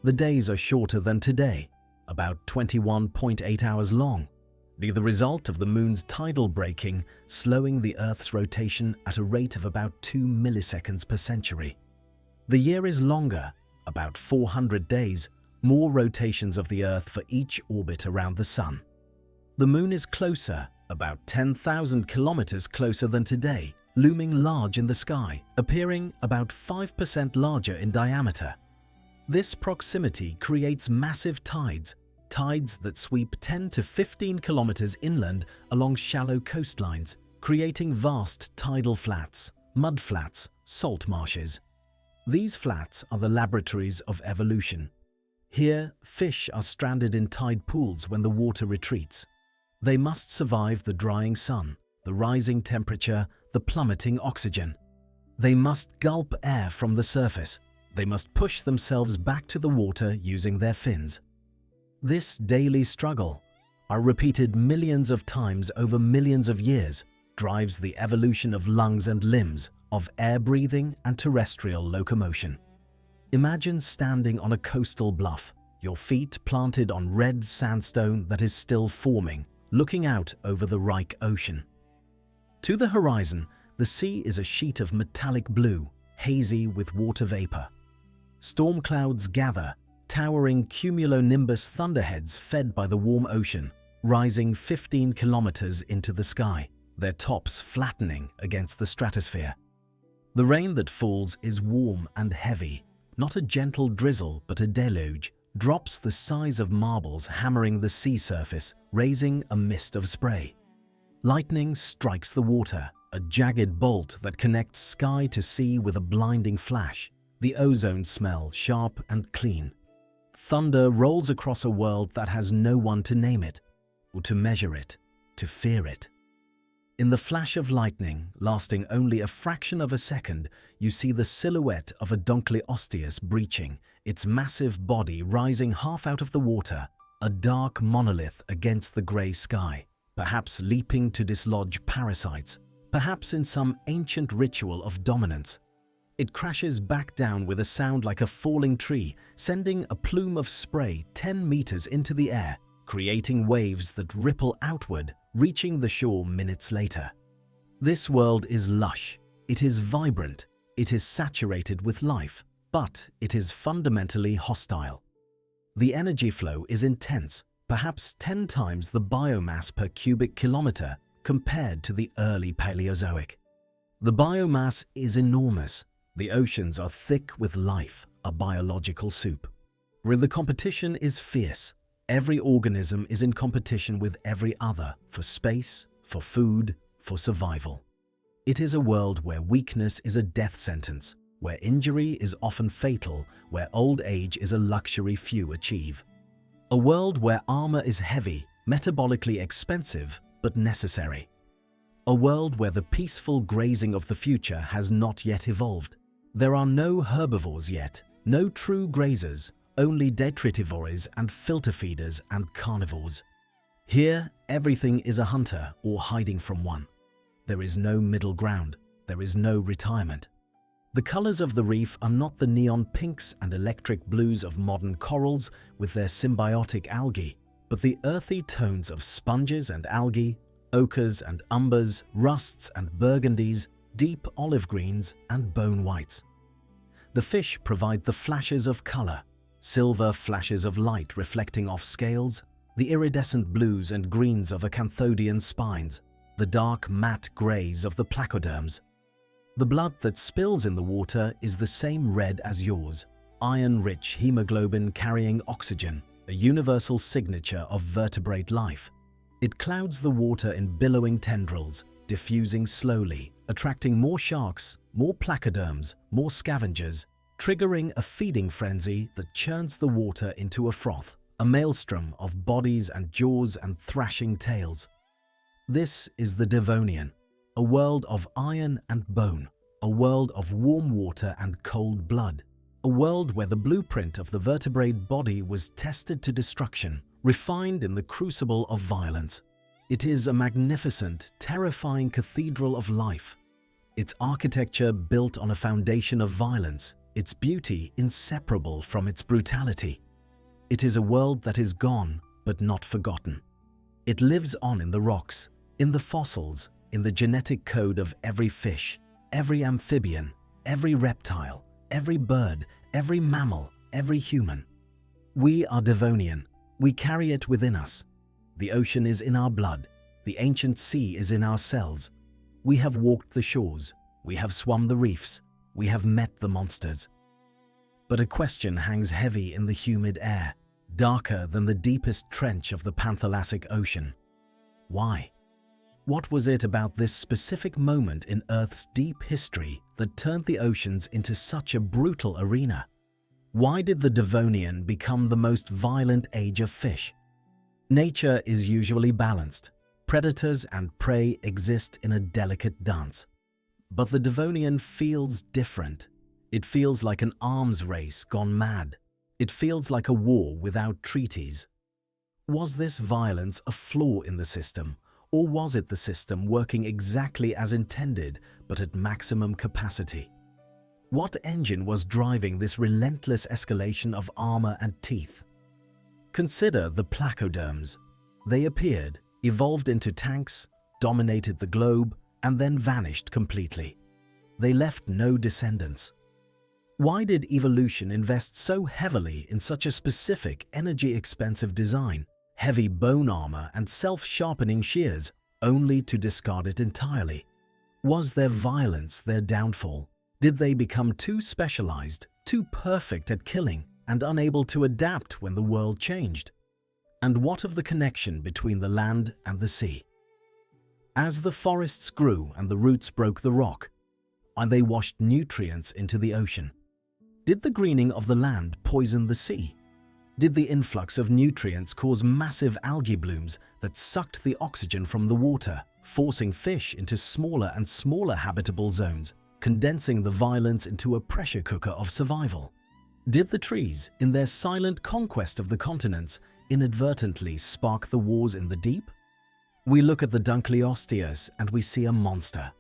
The days are shorter than today, about 21.8 hours long, the result of the moon's tidal braking slowing the Earth's rotation at a rate of about 2 milliseconds per century. The year is longer, about 400 days, more rotations of the Earth for each orbit around the Sun. The Moon is closer, about 10,000 kilometers closer than today, looming large in the sky, appearing about 5% larger in diameter. This proximity creates massive tides, tides that sweep 10 to 15 kilometers inland along shallow coastlines, creating vast tidal flats, mud flats, salt marshes. These flats are the laboratories of evolution. Here, fish are stranded in tide pools when the water retreats. They must survive the drying sun, the rising temperature, the plummeting oxygen. They must gulp air from the surface. They must push themselves back to the water using their fins. This daily struggle, repeated millions of times over millions of years, drives the evolution of lungs and limbs, of air breathing and terrestrial locomotion. Imagine standing on a coastal bluff, your feet planted on red sandstone that is still forming, looking out over the Reich Ocean. To the horizon, the sea is a sheet of metallic blue, hazy with water vapor. Storm clouds gather, towering cumulonimbus thunderheads fed by the warm ocean, rising 15 kilometers into the sky, their tops flattening against the stratosphere. The rain that falls is warm and heavy, not a gentle drizzle but a deluge, drops the size of marbles hammering the sea surface, raising a mist of spray. Lightning strikes the water, a jagged bolt that connects sky to sea with a blinding flash, the ozone smell sharp and clean. Thunder rolls across a world that has no one to name it, or to measure it, to fear it. In the flash of lightning, lasting only a fraction of a second, you see the silhouette of a Dunkleosteus breaching, its massive body rising half out of the water, a dark monolith against the grey sky, perhaps leaping to dislodge parasites, perhaps in some ancient ritual of dominance. It crashes back down with a sound like a falling tree, sending a plume of spray 10 meters into the air, creating waves that ripple outward, reaching the shore minutes later. This world is lush, it is vibrant, it is saturated with life, but it is fundamentally hostile. The energy flow is intense, perhaps 10 times the biomass per cubic kilometer compared to the early Paleozoic. The biomass is enormous. The oceans are thick with life, a biological soup. Where the competition is fierce, every organism is in competition with every other for space, for food, for survival. It is a world where weakness is a death sentence, where injury is often fatal, where old age is a luxury few achieve. A world where armor is heavy, metabolically expensive, but necessary. A world where the peaceful grazing of the future has not yet evolved. There are no herbivores yet, no true grazers, only detritivores and filter feeders and carnivores. Here, everything is a hunter or hiding from one. There is no middle ground, there is no retirement. The colors of the reef are not the neon pinks and electric blues of modern corals with their symbiotic algae, but the earthy tones of sponges and algae, ochres and umbers, rusts and burgundies, deep olive greens and bone whites. The fish provide the flashes of color, silver flashes of light reflecting off scales, the iridescent blues and greens of acanthodian spines, the dark matte grays of the placoderms. The blood that spills in the water is the same red as yours, iron-rich hemoglobin carrying oxygen, a universal signature of vertebrate life. It clouds the water in billowing tendrils, diffusing slowly, attracting more sharks, more placoderms, more scavengers, triggering a feeding frenzy that churns the water into a froth, a maelstrom of bodies and jaws and thrashing tails. This is the Devonian, a world of iron and bone, a world of warm water and cold blood, a world where the blueprint of the vertebrate body was tested to destruction, refined in the crucible of violence. It is a magnificent, terrifying cathedral of life. Its architecture built on a foundation of violence, its beauty inseparable from its brutality. It is a world that is gone, but not forgotten. It lives on in the rocks, in the fossils, in the genetic code of every fish, every amphibian, every reptile, every bird, every mammal, every human. We are Devonian. We carry it within us. The ocean is in our blood. The ancient sea is in our cells. We have walked the shores. We have swum the reefs. We have met the monsters. But a question hangs heavy in the humid air, darker than the deepest trench of the Paleontologic ocean. Why? What was it about this specific moment in Earth's deep history that turned the oceans into such a brutal arena? Why did the Devonian become the most violent age of fish? Nature is usually balanced. Predators and prey exist in a delicate dance. But the Devonian feels different. It feels like an arms race gone mad. It feels like a war without treaties. Was this violence a flaw in the system, or was it the system working exactly as intended but at maximum capacity? What engine was driving this relentless escalation of armor and teeth? Consider the placoderms. They appeared, evolved into tanks, dominated the globe, and then vanished completely. They left no descendants. Why did evolution invest so heavily in such a specific, energy-expensive design, heavy bone armor and self-sharpening shears, only to discard it entirely? Was their violence their downfall? Did they become too specialized, too perfect at killing and unable to adapt when the world changed? And what of the connection between the land and the sea? As the forests grew and the roots broke the rock, and they washed nutrients into the ocean, did the greening of the land poison the sea? Did the influx of nutrients cause massive algae blooms that sucked the oxygen from the water, forcing fish into smaller and smaller habitable zones, condensing the violence into a pressure cooker of survival? Did the trees, in their silent conquest of the continents, inadvertently spark the wars in the deep? We look at the Dunkleosteus and we see a monster.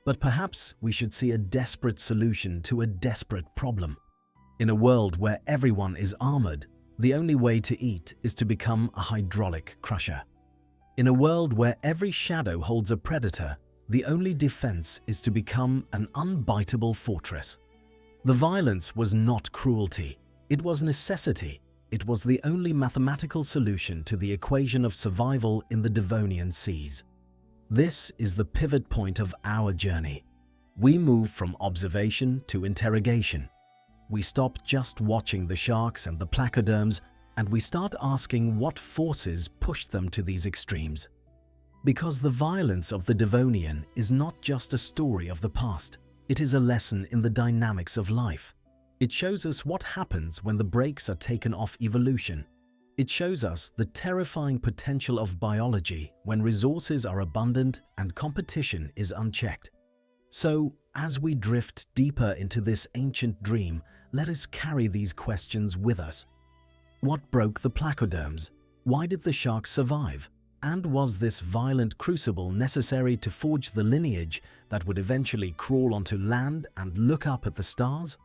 But perhaps we should see a desperate solution to a desperate problem. In a world where everyone is armored, the only way to eat is to become a hydraulic crusher. In a world where every shadow holds a predator, the only defense is to become an unbiteable fortress. The violence was not cruelty, it was necessity. It was the only mathematical solution to the equation of survival in the Devonian Seas. This is the pivot point of our journey. We move from observation to interrogation. We stop just watching the sharks and the placoderms, and we start asking what forces pushed them to these extremes. Because the violence of the Devonian is not just a story of the past, it is a lesson in the dynamics of life. It shows us what happens when the brakes are taken off evolution. It shows us the terrifying potential of biology when resources are abundant and competition is unchecked. So, as we drift deeper into this ancient dream, let us carry these questions with us. What broke the placoderms? Why did the sharks survive? And was this violent crucible necessary to forge the lineage that would eventually crawl onto land and look up at the stars?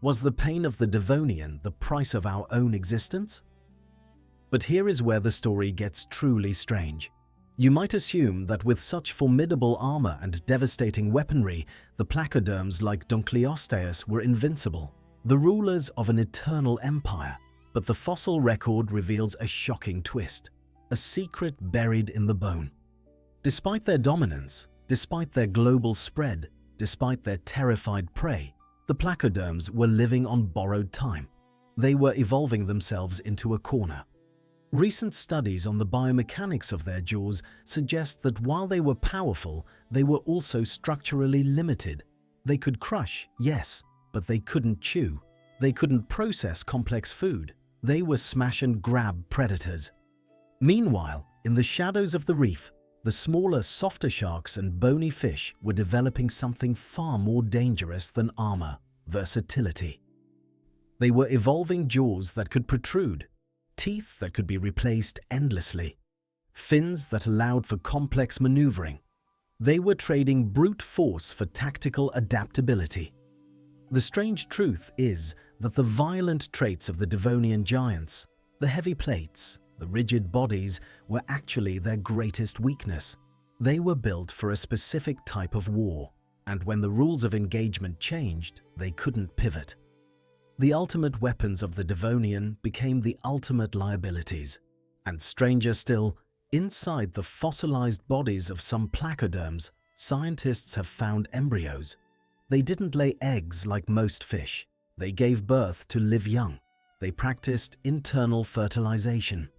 Was the pain of the Devonian the price of our own existence? But here is where the story gets truly strange. You might assume that with such formidable armor and devastating weaponry, the placoderms like Dunkleosteus were invincible, the rulers of an eternal empire. But the fossil record reveals a shocking twist, a secret buried in the bone. Despite their dominance, despite their global spread, despite their terrified prey, the placoderms were living on borrowed time. They were evolving themselves into a corner. Recent studies on the biomechanics of their jaws suggest that while they were powerful, they were also structurally limited. They could crush, yes, but they couldn't chew. They couldn't process complex food. They were smash-and-grab predators. Meanwhile, in the shadows of the reef, the smaller, softer sharks and bony fish were developing something far more dangerous than armor: versatility. They were evolving jaws that could protrude, teeth that could be replaced endlessly, fins that allowed for complex maneuvering. They were trading brute force for tactical adaptability. The strange truth is that the violent traits of the Devonian giants, the heavy plates, the rigid bodies, were actually their greatest weakness. They were built for a specific type of war, and when the rules of engagement changed, they couldn't pivot. The ultimate weapons of the Devonian became the ultimate liabilities. And stranger still, inside the fossilized bodies of some placoderms, scientists have found embryos. They didn't lay eggs like most fish. They gave birth to live young. They practiced internal fertilization.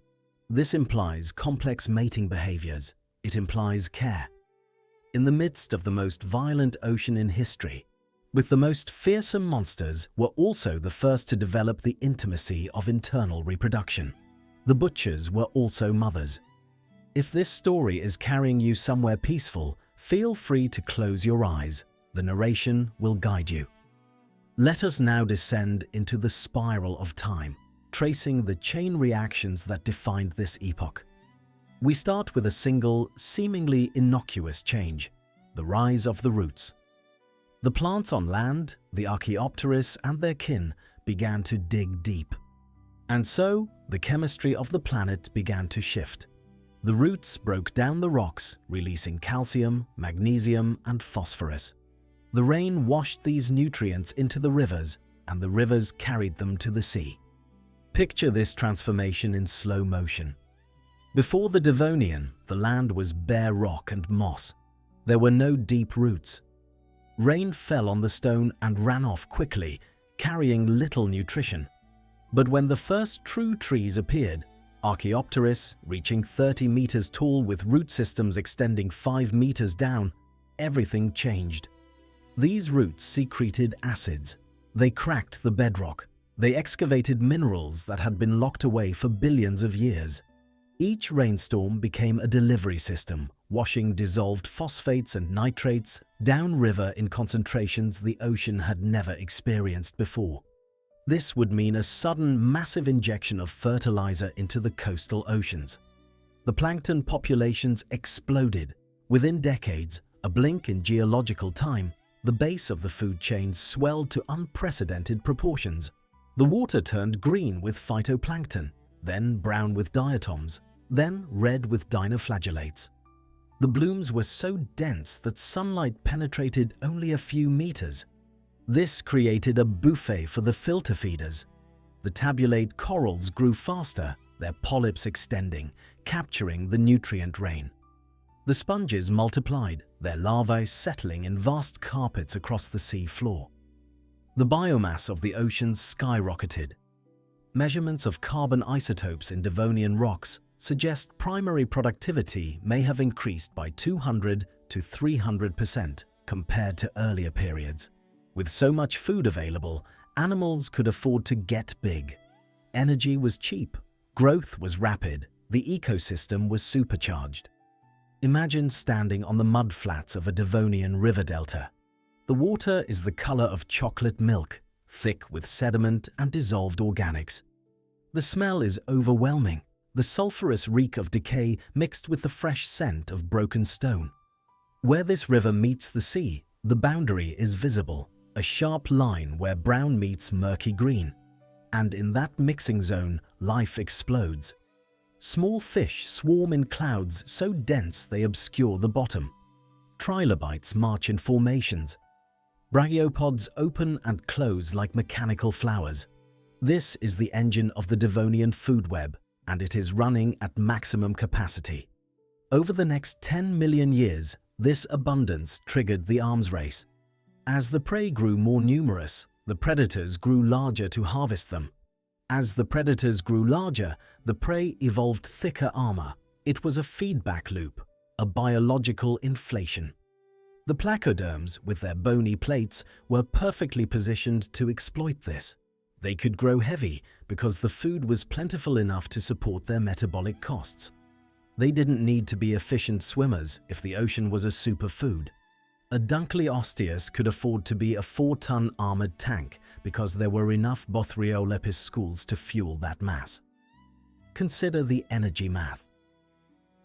This implies complex mating behaviors. It implies care. In the midst of the most violent ocean in history, with the most fearsome monsters, were also the first to develop the intimacy of internal reproduction. The butchers were also mothers. If this story is carrying you somewhere peaceful, feel free to close your eyes. The narration will guide you. Let us now descend into the spiral of time, tracing the chain reactions that defined this epoch. We start with a single, seemingly innocuous change: the rise of the roots. The plants on land, the Archaeopteryx and their kin, began to dig deep. And so, the chemistry of the planet began to shift. The roots broke down the rocks, releasing calcium, magnesium, and phosphorus. The rain washed these nutrients into the rivers, and the rivers carried them to the sea. Picture this transformation in slow motion. Before the Devonian, the land was bare rock and moss. There were no deep roots. Rain fell on the stone and ran off quickly, carrying little nutrition. But when the first true trees appeared, Archaeopteris, reaching 30 meters tall with root systems extending 5 meters down, everything changed. These roots secreted acids. They cracked the bedrock. They excavated minerals that had been locked away for billions of years. Each rainstorm became a delivery system, washing dissolved phosphates and nitrates downriver in concentrations the ocean had never experienced before. This would mean a sudden, massive injection of fertilizer into the coastal oceans. The plankton populations exploded. Within decades, a blink in geological time, the base of the food chain swelled to unprecedented proportions. The water turned green with phytoplankton, then brown with diatoms, then red with dinoflagellates. The blooms were so dense that sunlight penetrated only a few meters. This created a buffet for the filter feeders. The tabulate corals grew faster, their polyps extending, capturing the nutrient rain. The sponges multiplied, their larvae settling in vast carpets across the sea floor. The biomass of the oceans skyrocketed. Measurements of carbon isotopes in Devonian rocks suggest primary productivity may have increased by 200 to 300% compared to earlier periods. With so much food available, animals could afford to get big. Energy was cheap, growth was rapid, the ecosystem was supercharged. Imagine standing on the mudflats of a Devonian river delta. The water is the color of chocolate milk, thick with sediment and dissolved organics. The smell is overwhelming, the sulfurous reek of decay mixed with the fresh scent of broken stone. Where this river meets the sea, the boundary is visible, a sharp line where brown meets murky green. And in that mixing zone, life explodes. Small fish swarm in clouds so dense they obscure the bottom. Trilobites march in formations. Brachiopods open and close like mechanical flowers. This is the engine of the Devonian food web, and it is running at maximum capacity. Over the next 10 million years, this abundance triggered the arms race. As the prey grew more numerous, the predators grew larger to harvest them. As the predators grew larger, the prey evolved thicker armor. It was a feedback loop, a biological inflation. The placoderms, with their bony plates, were perfectly positioned to exploit this. They could grow heavy because the food was plentiful enough to support their metabolic costs. They didn't need to be efficient swimmers if the ocean was a superfood. A Dunkleosteus could afford to be a 4-ton armored tank because there were enough Bothriolopis schools to fuel that mass. Consider the energy math.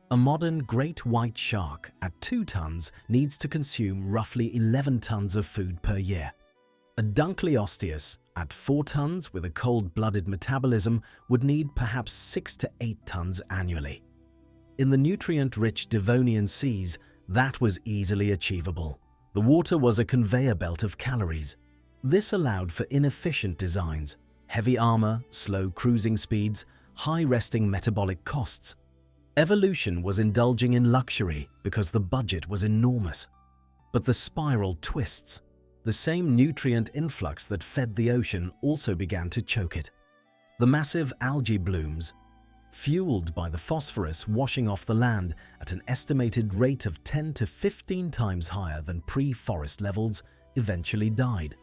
A modern great white shark at 2 tons needs to consume roughly 11 tons of food per year. A Dunkleosteus at 4 tons with a cold-blooded metabolism would need perhaps 6 to 8 tons annually. In the nutrient-rich Devonian Seas, that was easily achievable. The water was a conveyor belt of calories. This allowed for inefficient designs, heavy armor, slow cruising speeds, high resting metabolic costs. Evolution was indulging in luxury because the budget was enormous. But the spiral twists. The same nutrient influx that fed the ocean also began to choke it. The massive algae blooms, fueled by the phosphorus washing off the land at an estimated rate of 10 to 15 times higher than pre-forest levels, eventually died.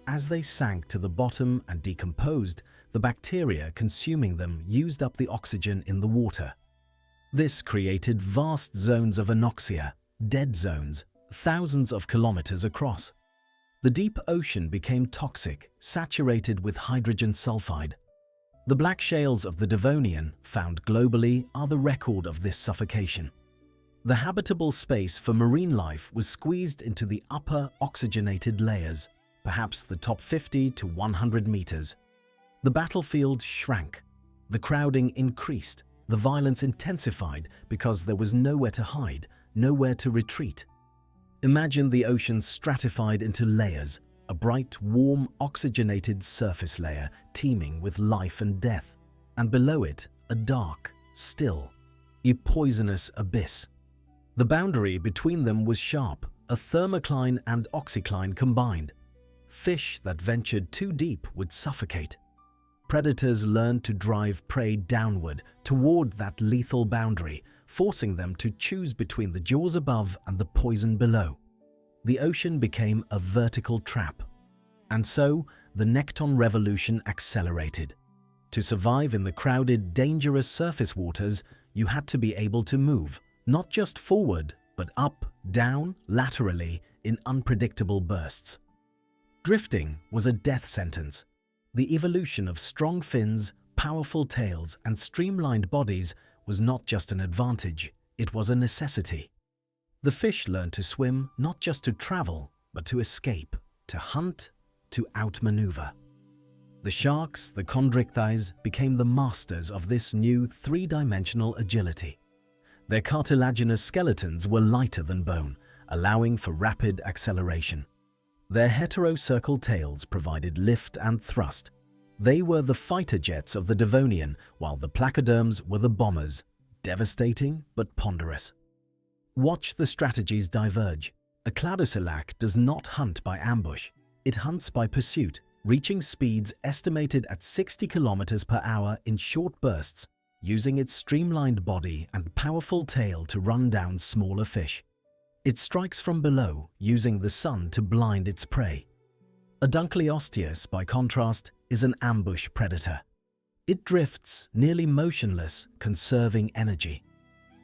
As they sank to the bottom and decomposed, the bacteria consuming them used up the oxygen in the water. This created vast zones of anoxia, dead zones, thousands of kilometers across. The deep ocean became toxic, saturated with hydrogen sulfide. The black shales of the Devonian, found globally, are the record of this suffocation. The habitable space for marine life was squeezed into the upper oxygenated layers, perhaps the top 50 to 100 meters. The battlefield shrank. The crowding increased. The violence intensified because there was nowhere to hide, nowhere to retreat. Imagine the ocean stratified into layers, a bright, warm, oxygenated surface layer teeming with life and death, and below it, a dark, still, poisonous abyss. The boundary between them was sharp, a thermocline and oxycline combined. Fish that ventured too deep would suffocate. Predators learned to drive prey downward toward that lethal boundary, forcing them to choose between the jaws above and the poison below. The ocean became a vertical trap. And so, the Nekton revolution accelerated. To survive in the crowded, dangerous surface waters, you had to be able to move, not just forward, but up, down, laterally, in unpredictable bursts. Drifting was a death sentence. The evolution of strong fins, powerful tails, and streamlined bodies was not just an advantage, it was a necessity. The fish learned to swim not just to travel, but to escape, to hunt, to outmaneuver. The sharks, the chondrichthyes, became the masters of this new three-dimensional agility. Their cartilaginous skeletons were lighter than bone, allowing for rapid acceleration. Their heterocircle tails provided lift and thrust. They were the fighter jets of the Devonian, while the placoderms were the bombers, devastating but ponderous. Watch the strategies diverge. A Tiktaalik does not hunt by ambush. It hunts by pursuit, reaching speeds estimated at 60 kilometers per hour in short bursts, using its streamlined body and powerful tail to run down smaller fish. It strikes from below, using the sun to blind its prey. A Dunkleosteus, by contrast, is an ambush predator. It drifts, nearly motionless, conserving energy.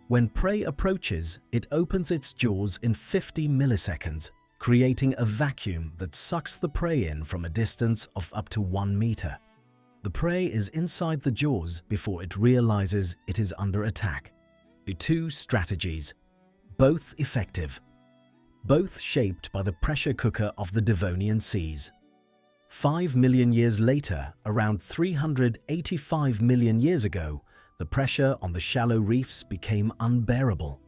When prey approaches, it opens its jaws in 50 milliseconds, creating a vacuum that sucks the prey in from a distance of up to 1 meter. The prey is inside the jaws before it realizes it is under attack. The two strategies, both effective, both shaped by the pressure cooker of the Devonian Seas. 5 million years later, around 385 million years ago, the pressure on the shallow reefs became unbearable.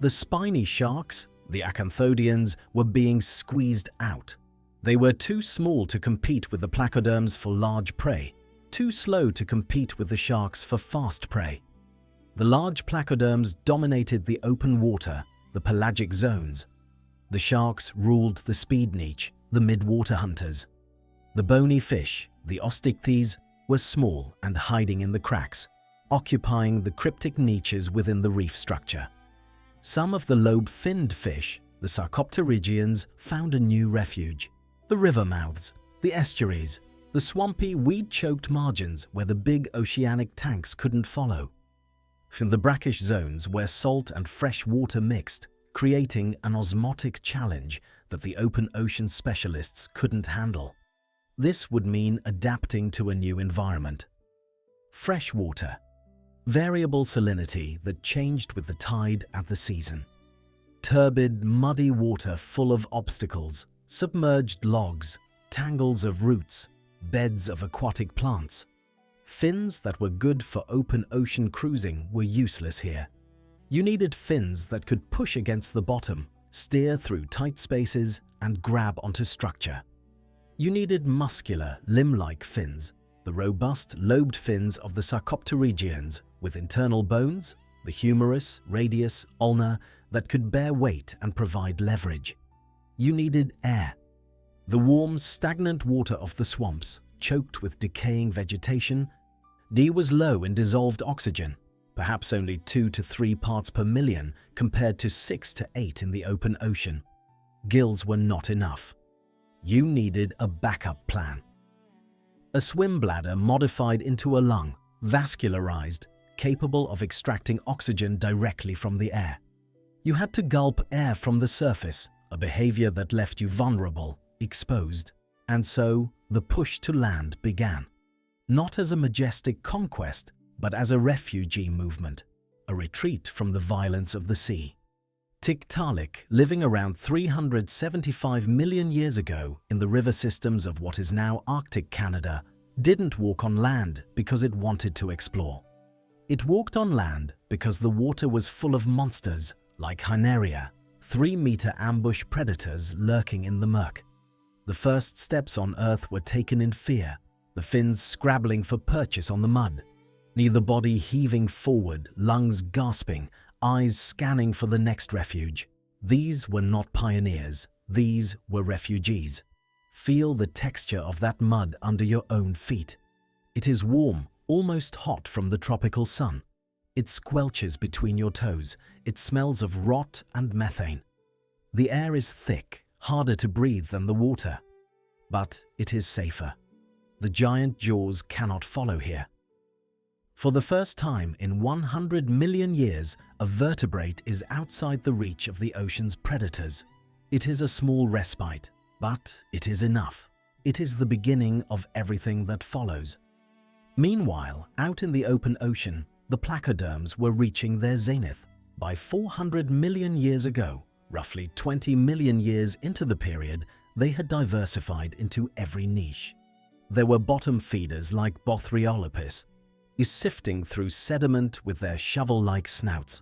The spiny sharks, the acanthodians, were being squeezed out. They were too small to compete with the placoderms for large prey, too slow to compete with the sharks for fast prey. The large placoderms dominated the open water, the pelagic zones. The sharks ruled the speed niche, the mid-water hunters. The bony fish, the osteichthyes, were small and hiding in the cracks, occupying the cryptic niches within the reef structure. Some of the lobe-finned fish, the sarcopterygians, found a new refuge. The river mouths, the estuaries, the swampy, weed-choked margins where the big oceanic tanks couldn't follow. From the brackish zones where salt and fresh water mixed, creating an osmotic challenge that the open ocean specialists couldn't handle. This would mean adapting to a new environment. Fresh water, variable salinity that changed with the tide and the season. Turbid, muddy water full of obstacles, submerged logs, tangles of roots, beds of aquatic plants. Fins that were good for open ocean cruising were useless here. You needed fins that could push against the bottom, steer through tight spaces, and grab onto structure. You needed muscular, limb-like fins, the robust, lobed fins of the sarcopterygians with internal bones, the humerus, radius, ulna, that could bear weight and provide leverage. You needed air. The warm, stagnant water of the swamps, choked with decaying vegetation, D was low in dissolved oxygen, perhaps only 2 to 3 parts per million compared to 6 to 8 in the open ocean. Gills were not enough. You needed a backup plan. A swim bladder modified into a lung, vascularized, capable of extracting oxygen directly from the air. You had to gulp air from the surface, a behavior that left you vulnerable, exposed, and so the push to land began. Not as a majestic conquest, but as a refugee movement, a retreat from the violence of the sea. Tiktaalik, living around 375 million years ago in the river systems of what is now Arctic Canada, didn't walk on land because it wanted to explore. It walked on land because the water was full of monsters like Hyneria, 3-meter ambush predators lurking in the murk. The first steps on Earth were taken in fear, the fins scrabbling for purchase on the mud, neither body heaving forward, lungs gasping, eyes scanning for the next refuge. These were not pioneers, these were refugees. Feel the texture of that mud under your own feet. It is warm, almost hot from the tropical sun. It squelches between your toes. It smells of rot and methane. The air is thick, harder to breathe than the water. But it is safer. The giant jaws cannot follow here. For the first time in 100 million years, a vertebrate is outside the reach of the ocean's predators. It is a small respite, but it is enough. It is the beginning of everything that follows. Meanwhile, out in the open ocean, the placoderms were reaching their zenith. By 400 million years ago, roughly 20 million years into the period, they had diversified into every niche. There were bottom feeders like Bothriolopis, sifting through sediment with their shovel-like snouts.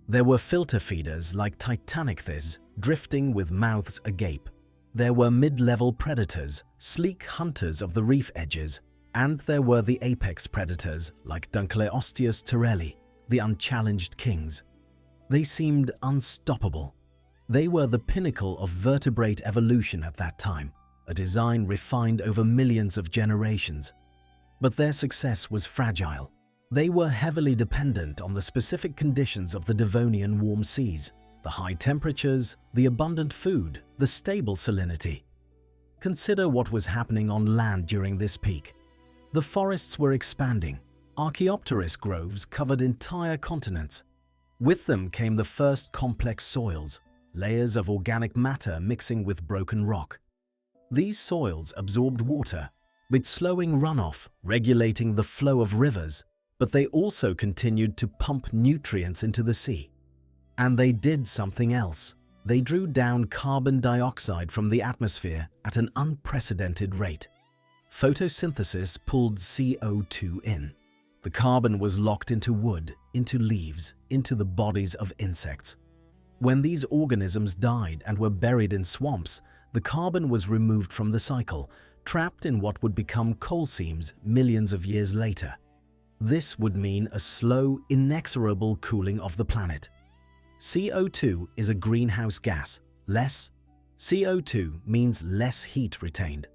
There were filter feeders like Tiktaalik, drifting with mouths agape. There were mid-level predators, sleek hunters of the reef edges, and there were the apex predators like Dunkleosteus terrelli, the unchallenged kings. They seemed unstoppable. They were the pinnacle of vertebrate evolution at that time, a design refined over millions of generations. But their success was fragile. They were heavily dependent on the specific conditions of the Devonian warm seas, the high temperatures, the abundant food, the stable salinity. Consider what was happening on land during this peak. The forests were expanding. Archaeopteris groves covered entire continents. With them came the first complex soils, layers of organic matter mixing with broken rock. These soils absorbed water, with slowing runoff, regulating the flow of rivers, but they also continued to pump nutrients into the sea. And they did something else. They drew down carbon dioxide from the atmosphere at an unprecedented rate. Photosynthesis pulled CO2 in. The carbon was locked into wood, into leaves, into the bodies of insects. When these organisms died and were buried in swamps, the carbon was removed from the cycle, trapped in what would become coal seams millions of years later. This would mean a slow, inexorable cooling of the planet. CO2 is a greenhouse gas. Less CO2 means less heat retained.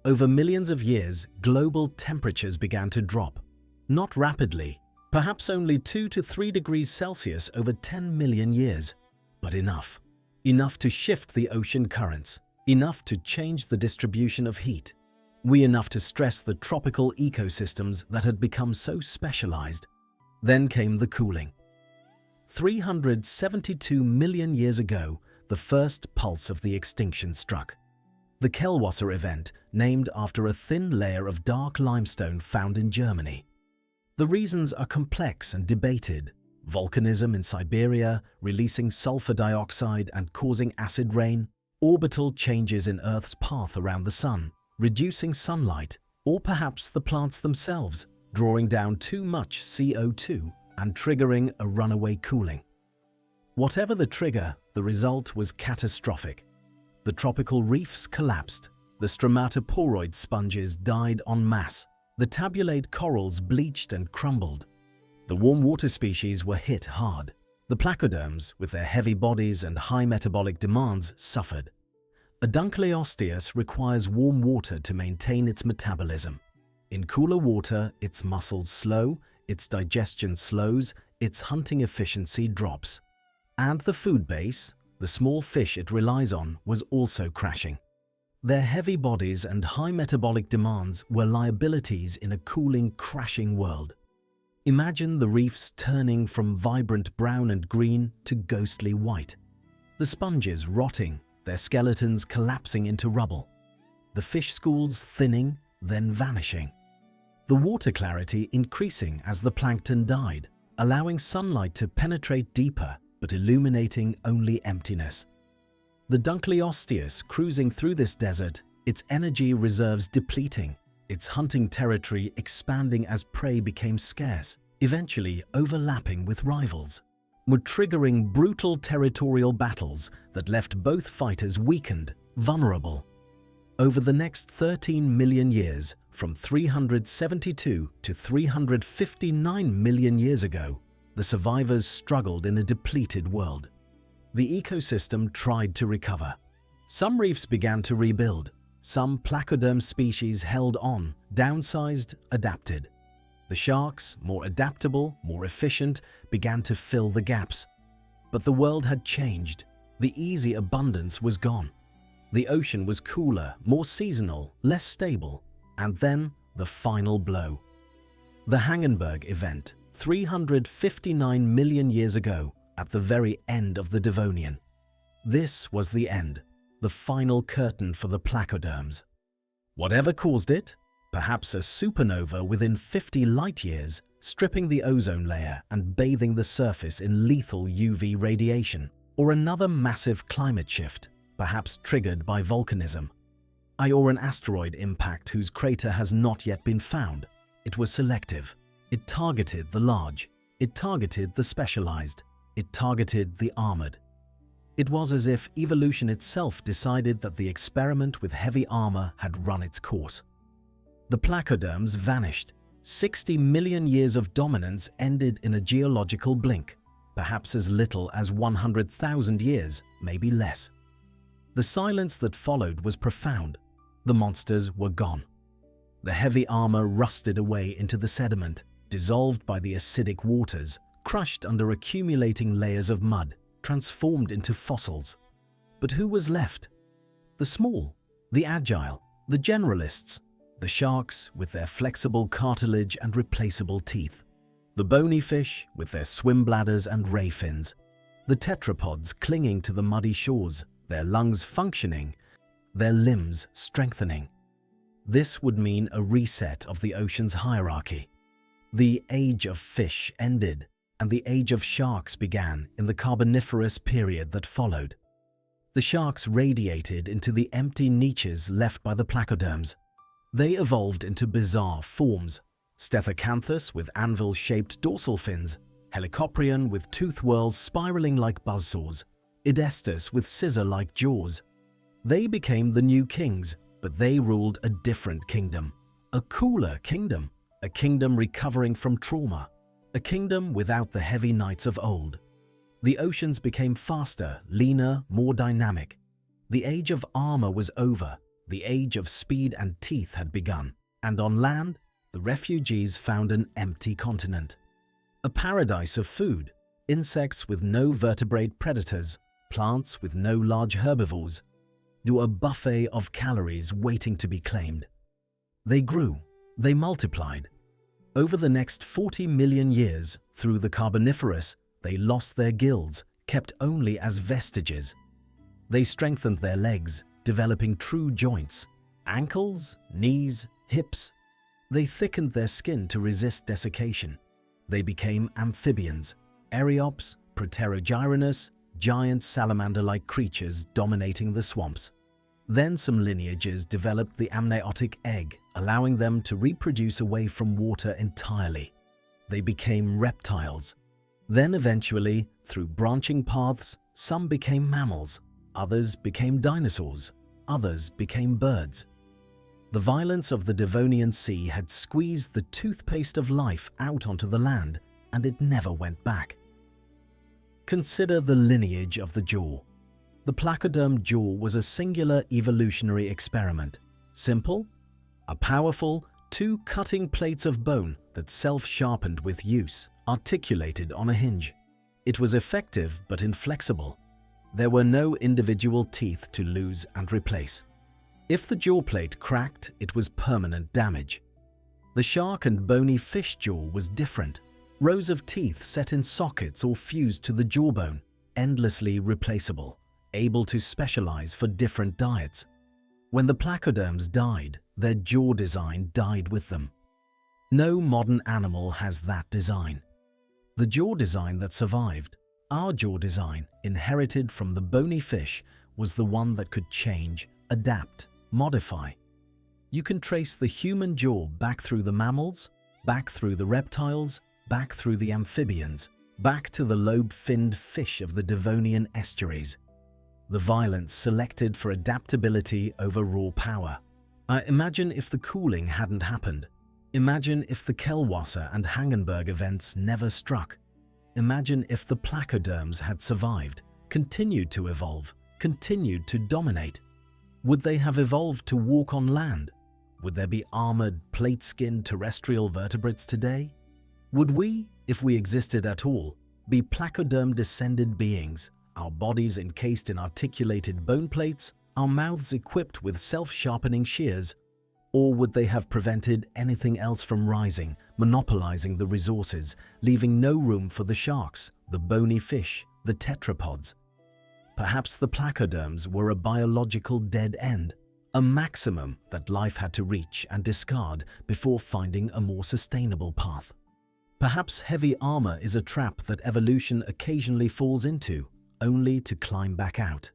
Over millions of years, global temperatures began to drop. Not rapidly, perhaps only 2 to 3 degrees Celsius over 10 million years, but enough. Enough to shift the ocean currents, enough to change the distribution of heat. Enough to stress the tropical ecosystems that had become so specialized. Then came the cooling. 372 million years ago, the first pulse of the extinction struck. The Kellwasser event, named after a thin layer of dark limestone found in Germany. The reasons are complex and debated. Volcanism in Siberia, releasing sulfur dioxide and causing acid rain, orbital changes in Earth's path around the sun, reducing sunlight, or perhaps the plants themselves, drawing down too much CO2 and triggering a runaway cooling. Whatever the trigger, the result was catastrophic. The tropical reefs collapsed, the stromatoporoid sponges died en masse, the tabulate corals bleached and crumbled. The warm water species were hit hard. The placoderms, with their heavy bodies and high metabolic demands, suffered. A Dunkleosteus requires warm water to maintain its metabolism. In cooler water, its muscles slow, its digestion slows, its hunting efficiency drops. And the food base, the small fish it relies on, was also crashing. Their heavy bodies and high metabolic demands were liabilities in a cooling, crashing world. Imagine the reefs turning from vibrant brown and green to ghostly white. The sponges rotting, their skeletons collapsing into rubble. The fish schools thinning, then vanishing. The water clarity increasing as the plankton died, allowing sunlight to penetrate deeper, but illuminating only emptiness. The Dunkleosteus cruising through this desert, its energy reserves depleting, its hunting territory expanding as prey became scarce, eventually overlapping with rivals, were triggering brutal territorial battles that left both fighters weakened, vulnerable. Over the next 13 million years, from 372 to 359 million years ago, the survivors struggled in a depleted world. The ecosystem tried to recover. Some reefs began to rebuild. Some placoderm species held on, downsized, adapted. The sharks, more adaptable, more efficient, began to fill the gaps. But the world had changed. The easy abundance was gone. The ocean was cooler, more seasonal, less stable. And then the final blow. The Hangenberg event, 359 million years ago, at the very end of the Devonian. This was the end, the final curtain for the placoderms. Whatever caused it, perhaps a supernova within 50 light-years, stripping the ozone layer and bathing the surface in lethal UV radiation, or another massive climate shift, perhaps triggered by volcanism. Or an asteroid impact whose crater has not yet been found. It was selective. It targeted the large. It targeted the specialized. It targeted the armored. It was as if evolution itself decided that the experiment with heavy armor had run its course. The placoderms vanished. 60 million years of dominance ended in a geological blink, perhaps as little as 100,000 years, maybe less. The silence that followed was profound. The monsters were gone. The heavy armor rusted away into the sediment, dissolved by the acidic waters, crushed under accumulating layers of mud, transformed into fossils. But who was left? The small, the agile, the generalists, the sharks with their flexible cartilage and replaceable teeth, the bony fish with their swim bladders and ray fins, the tetrapods clinging to the muddy shores, their lungs functioning, their limbs strengthening. This would mean a reset of the ocean's hierarchy. The age of fish ended, and the age of sharks began in the Carboniferous period that followed. The sharks radiated into the empty niches left by the placoderms. They evolved into bizarre forms: Stethocyanthus with anvil-shaped dorsal fins, Helicoprion with tooth whorls spiraling like buzzsaws, Idestus with scissor-like jaws. They became the new kings, but they ruled a different kingdom, a cooler kingdom, a kingdom recovering from trauma, a kingdom without the heavy nights of old. The oceans became faster, leaner, more dynamic. The age of armor was over. The age of speed and teeth had begun. And on land, the refugees found an empty continent. A paradise of food, insects with no vertebrate predators, plants with no large herbivores, a buffet of calories waiting to be claimed. They grew, they multiplied. Over the next 40 million years, through the Carboniferous, they lost their gills, kept only as vestiges. They strengthened their legs, developing true joints, ankles, knees, hips. They thickened their skin to resist desiccation. They became amphibians, Eriops, Proterogyrinus, giant salamander-like creatures dominating the swamps. Then some lineages developed the amniotic egg, allowing them to reproduce away from water entirely. They became reptiles. Then eventually, through branching paths, some became mammals, others became dinosaurs, others became birds. The violence of the Devonian Sea had squeezed the toothpaste of life out onto the land, and it never went back. Consider the lineage of the jaw. The placoderm jaw was a singular evolutionary experiment. Simple, a powerful, two cutting plates of bone that self-sharpened with use, articulated on a hinge. It was effective but inflexible. There were no individual teeth to lose and replace. If the jaw plate cracked, it was permanent damage. The shark and bony fish jaw was different. Rows of teeth set in sockets or fused to the jawbone, endlessly replaceable, able to specialize for different diets. When the placoderms died, their jaw design died with them. No modern animal has that design. The jaw design that survived, our jaw design, inherited from the bony fish, was the one that could change, adapt, modify. You can trace the human jaw back through the mammals, back through the reptiles, back through the amphibians, back to the lobe-finned fish of the Devonian estuaries. The violence selected for adaptability over raw power. Imagine if the cooling hadn't happened. Imagine if the Kellwasser and Hangenberg events never struck. Imagine if the placoderms had survived, continued to evolve, continued to dominate. Would they have evolved to walk on land? Would there be armored, plate-skinned terrestrial vertebrates today? Would we, if we existed at all, be placoderm-descended beings, our bodies encased in articulated bone plates, our mouths equipped with self-sharpening shears? Or would they have prevented anything else from rising, monopolizing the resources, leaving no room for the sharks, the bony fish, the tetrapods? Perhaps the placoderms were a biological dead end, a maximum that life had to reach and discard before finding a more sustainable path. Perhaps heavy armor is a trap that evolution occasionally falls into, only to climb back out.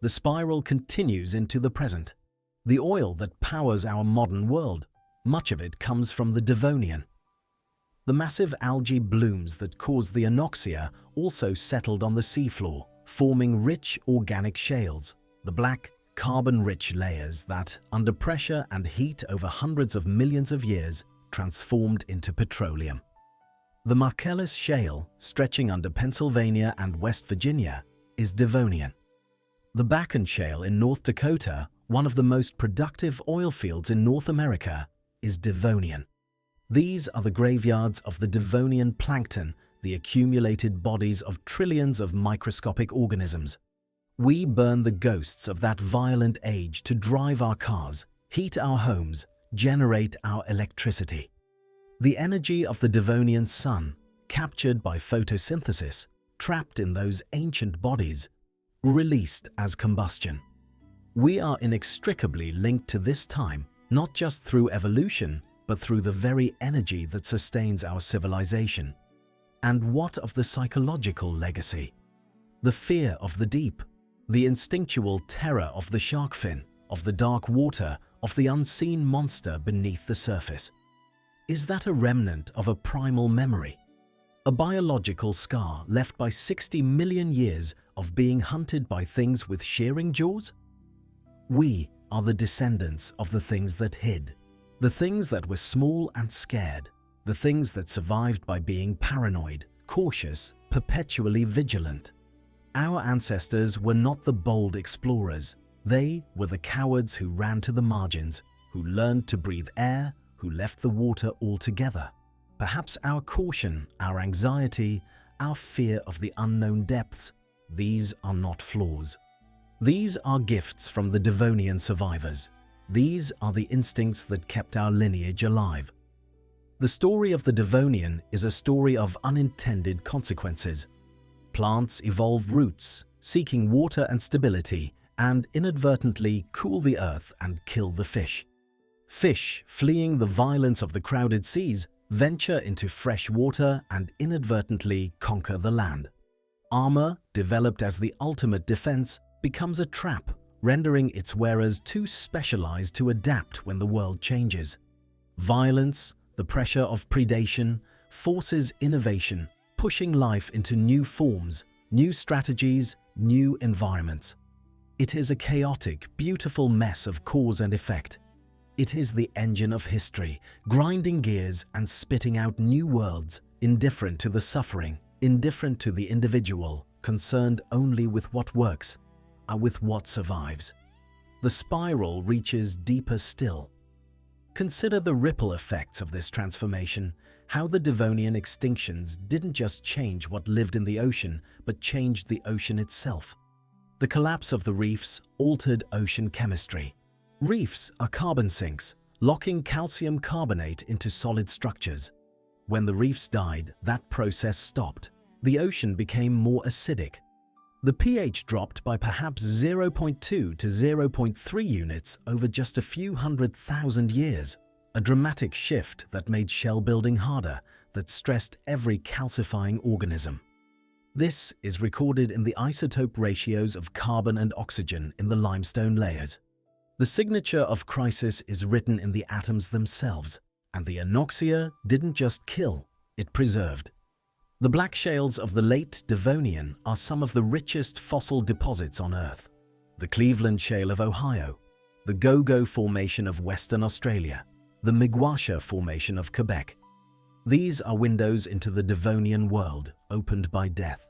The spiral continues into the present. The oil that powers our modern world, much of it comes from the Devonian. The massive algae blooms that caused the anoxia also settled on the seafloor, forming rich organic shales, the black, carbon-rich layers that, under pressure and heat over hundreds of millions of years, transformed into petroleum. The Marcellus Shale, stretching under Pennsylvania and West Virginia, is Devonian. The Bakken Shale in North Dakota, one of the most productive oil fields in North America, is Devonian. These are the graveyards of the Devonian plankton, the accumulated bodies of trillions of microscopic organisms. We burn the ghosts of that violent age to drive our cars, heat our homes, generate our electricity. The energy of the Devonian sun, captured by photosynthesis, trapped in those ancient bodies, released as combustion. We are inextricably linked to this time, not just through evolution, but through the very energy that sustains our civilization. And what of the psychological legacy? The fear of the deep, the instinctual terror of the shark fin, of the dark water, of the unseen monster beneath the surface. Is that a remnant of a primal memory? A biological scar left by 60 million years of being hunted by things with shearing jaws? We are the descendants of the things that hid, the things that were small and scared, the things that survived by being paranoid, cautious, perpetually vigilant. Our ancestors were not the bold explorers. They were the cowards who ran to the margins, who learned to breathe air, who left the water altogether. Perhaps our caution, our anxiety, our fear of the unknown depths, these are not flaws. These are gifts from the Devonian survivors. These are the instincts that kept our lineage alive. The story of the Devonian is a story of unintended consequences. Plants evolve roots, seeking water and stability, and inadvertently cool the earth and kill the fish. Fish, fleeing the violence of the crowded seas, venture into fresh water and inadvertently conquer the land. Armor, developed as the ultimate defense, becomes a trap, rendering its wearers too specialized to adapt when the world changes. Violence, the pressure of predation, forces innovation, pushing life into new forms, new strategies, new environments. It is a chaotic, beautiful mess of cause and effect. It is the engine of history, grinding gears and spitting out new worlds, indifferent to the suffering, indifferent to the individual, concerned only with what works, and with what survives. The spiral reaches deeper still. Consider the ripple effects of this transformation, how the Devonian extinctions didn't just change what lived in the ocean, but changed the ocean itself. The collapse of the reefs altered ocean chemistry. Reefs are carbon sinks, locking calcium carbonate into solid structures. When the reefs died, that process stopped. The ocean became more acidic. The pH dropped by perhaps 0.2 to 0.3 units over just a few 100,000 years, a dramatic shift that made shell building harder, that stressed every calcifying organism. This is recorded in the isotope ratios of carbon and oxygen in the limestone layers. The signature of crisis is written in the atoms themselves, and the anoxia didn't just kill, it preserved. The black shales of the late Devonian are some of the richest fossil deposits on Earth. The Cleveland Shale of Ohio, the Gogo Formation of Western Australia, the Miguasha Formation of Quebec. These are windows into the Devonian world, opened by death.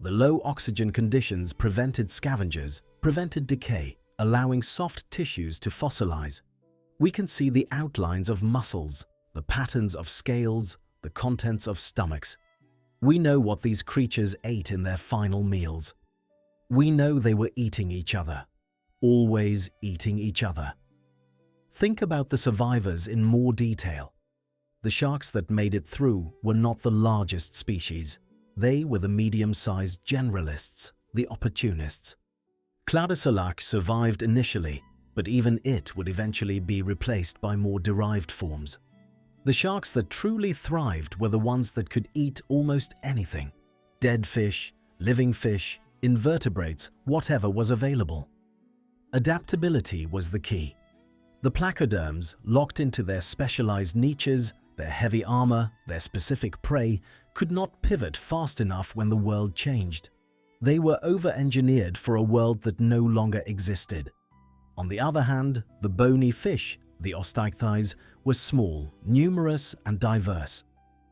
The low oxygen conditions prevented scavengers, prevented decay, allowing soft tissues to fossilize. We can see the outlines of muscles, the patterns of scales, the contents of stomachs. We know what these creatures ate in their final meals. We know they were eating each other, always eating each other. Think about the survivors in more detail. The sharks that made it through were not the largest species. They were the medium-sized generalists, the opportunists. Tiktaalik survived initially, but even it would eventually be replaced by more derived forms. The sharks that truly thrived were the ones that could eat almost anything. Dead fish, living fish, invertebrates, whatever was available. Adaptability was the key. The placoderms, locked into their specialized niches, their heavy armor, their specific prey, could not pivot fast enough when the world changed. They were over-engineered for a world that no longer existed. On the other hand, the bony fish, the osteichthyes, were small, numerous, and diverse.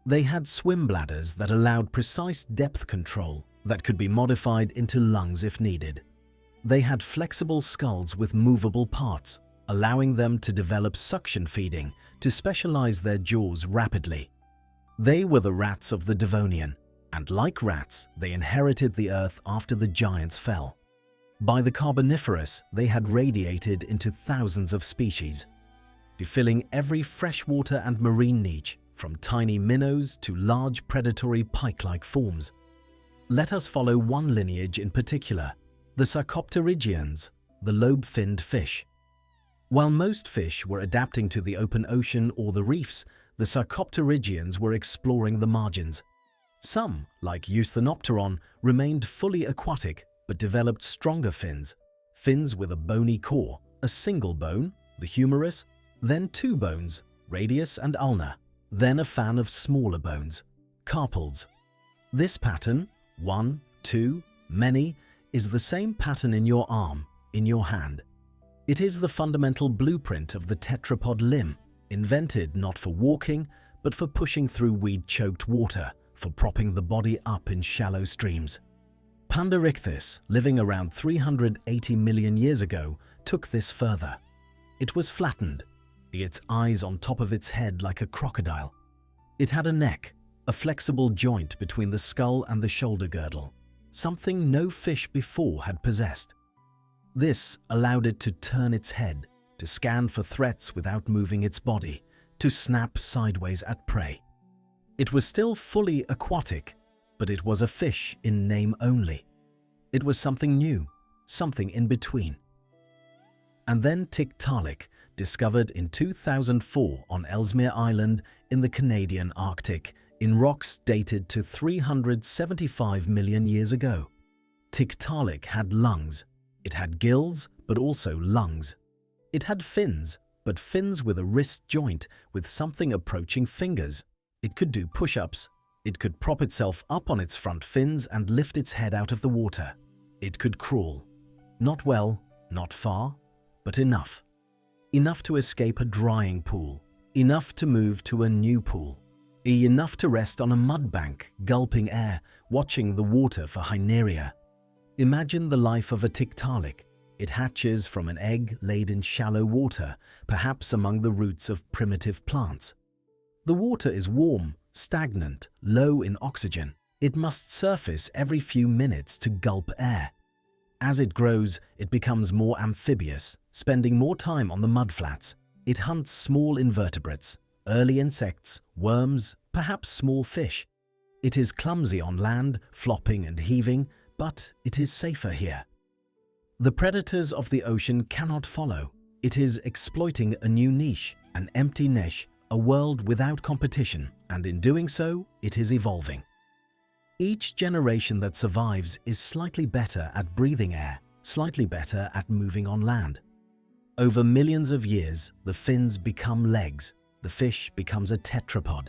They had swim bladders that allowed precise depth control that could be modified into lungs if needed. They had flexible skulls with movable parts, allowing them to develop suction feeding to specialize their jaws rapidly. They were the rats of the Devonian, and like rats, they inherited the earth after the giants fell. By the Carboniferous, they had radiated into thousands of species, filling every freshwater and marine niche, from tiny minnows to large predatory pike-like forms. Let us follow one lineage in particular, the Sarcopterygians, the lobe-finned fish. While most fish were adapting to the open ocean or the reefs, the Sarcopterygians were exploring the margins. Some, like Eusthenopteron, remained fully aquatic but developed stronger fins. Fins with a bony core, a single bone, the humerus, then two bones, radius and ulna, then a fan of smaller bones, carpals. This pattern, 1, 2, many, is the same pattern in your arm, in your hand. It is the fundamental blueprint of the tetrapod limb, invented not for walking, but for pushing through weed-choked water, for propping the body up in shallow streams. Panderichthys, living around 380 million years ago, took this further. It was flattened, its eyes on top of its head like a crocodile. It had a neck, a flexible joint between the skull and the shoulder girdle, something no fish before had possessed. This allowed it to turn its head, to scan for threats without moving its body, to snap sideways at prey. It was still fully aquatic, but it was a fish in name only. It was something new, something in between. And then Tiktaalik, discovered in 2004 on Ellesmere Island in the Canadian Arctic, in rocks dated to 375 million years ago. Tiktaalik had lungs. It had gills, but also lungs. It had fins, but fins with a wrist joint with something approaching fingers. It could do push-ups. It could prop itself up on its front fins and lift its head out of the water. It could crawl. Not well, not far, but enough. Enough to escape a drying pool. Enough to move to a new pool. Enough to rest on a mud bank, gulping air, watching the water for Hyneria. Imagine the life of a Tiktaalik. It hatches from an egg laid in shallow water, perhaps among the roots of primitive plants. The water is warm, stagnant, low in oxygen. It must surface every few minutes to gulp air. As it grows, it becomes more amphibious, spending more time on the mudflats. It hunts small invertebrates, early insects, worms, perhaps small fish. It is clumsy on land, flopping and heaving, but it is safer here. The predators of the ocean cannot follow. It is exploiting a new niche, an empty niche, a world without competition, and in doing so, it is evolving. Each generation that survives is slightly better at breathing air, slightly better at moving on land. Over millions of years, the fins become legs, the fish becomes a tetrapod.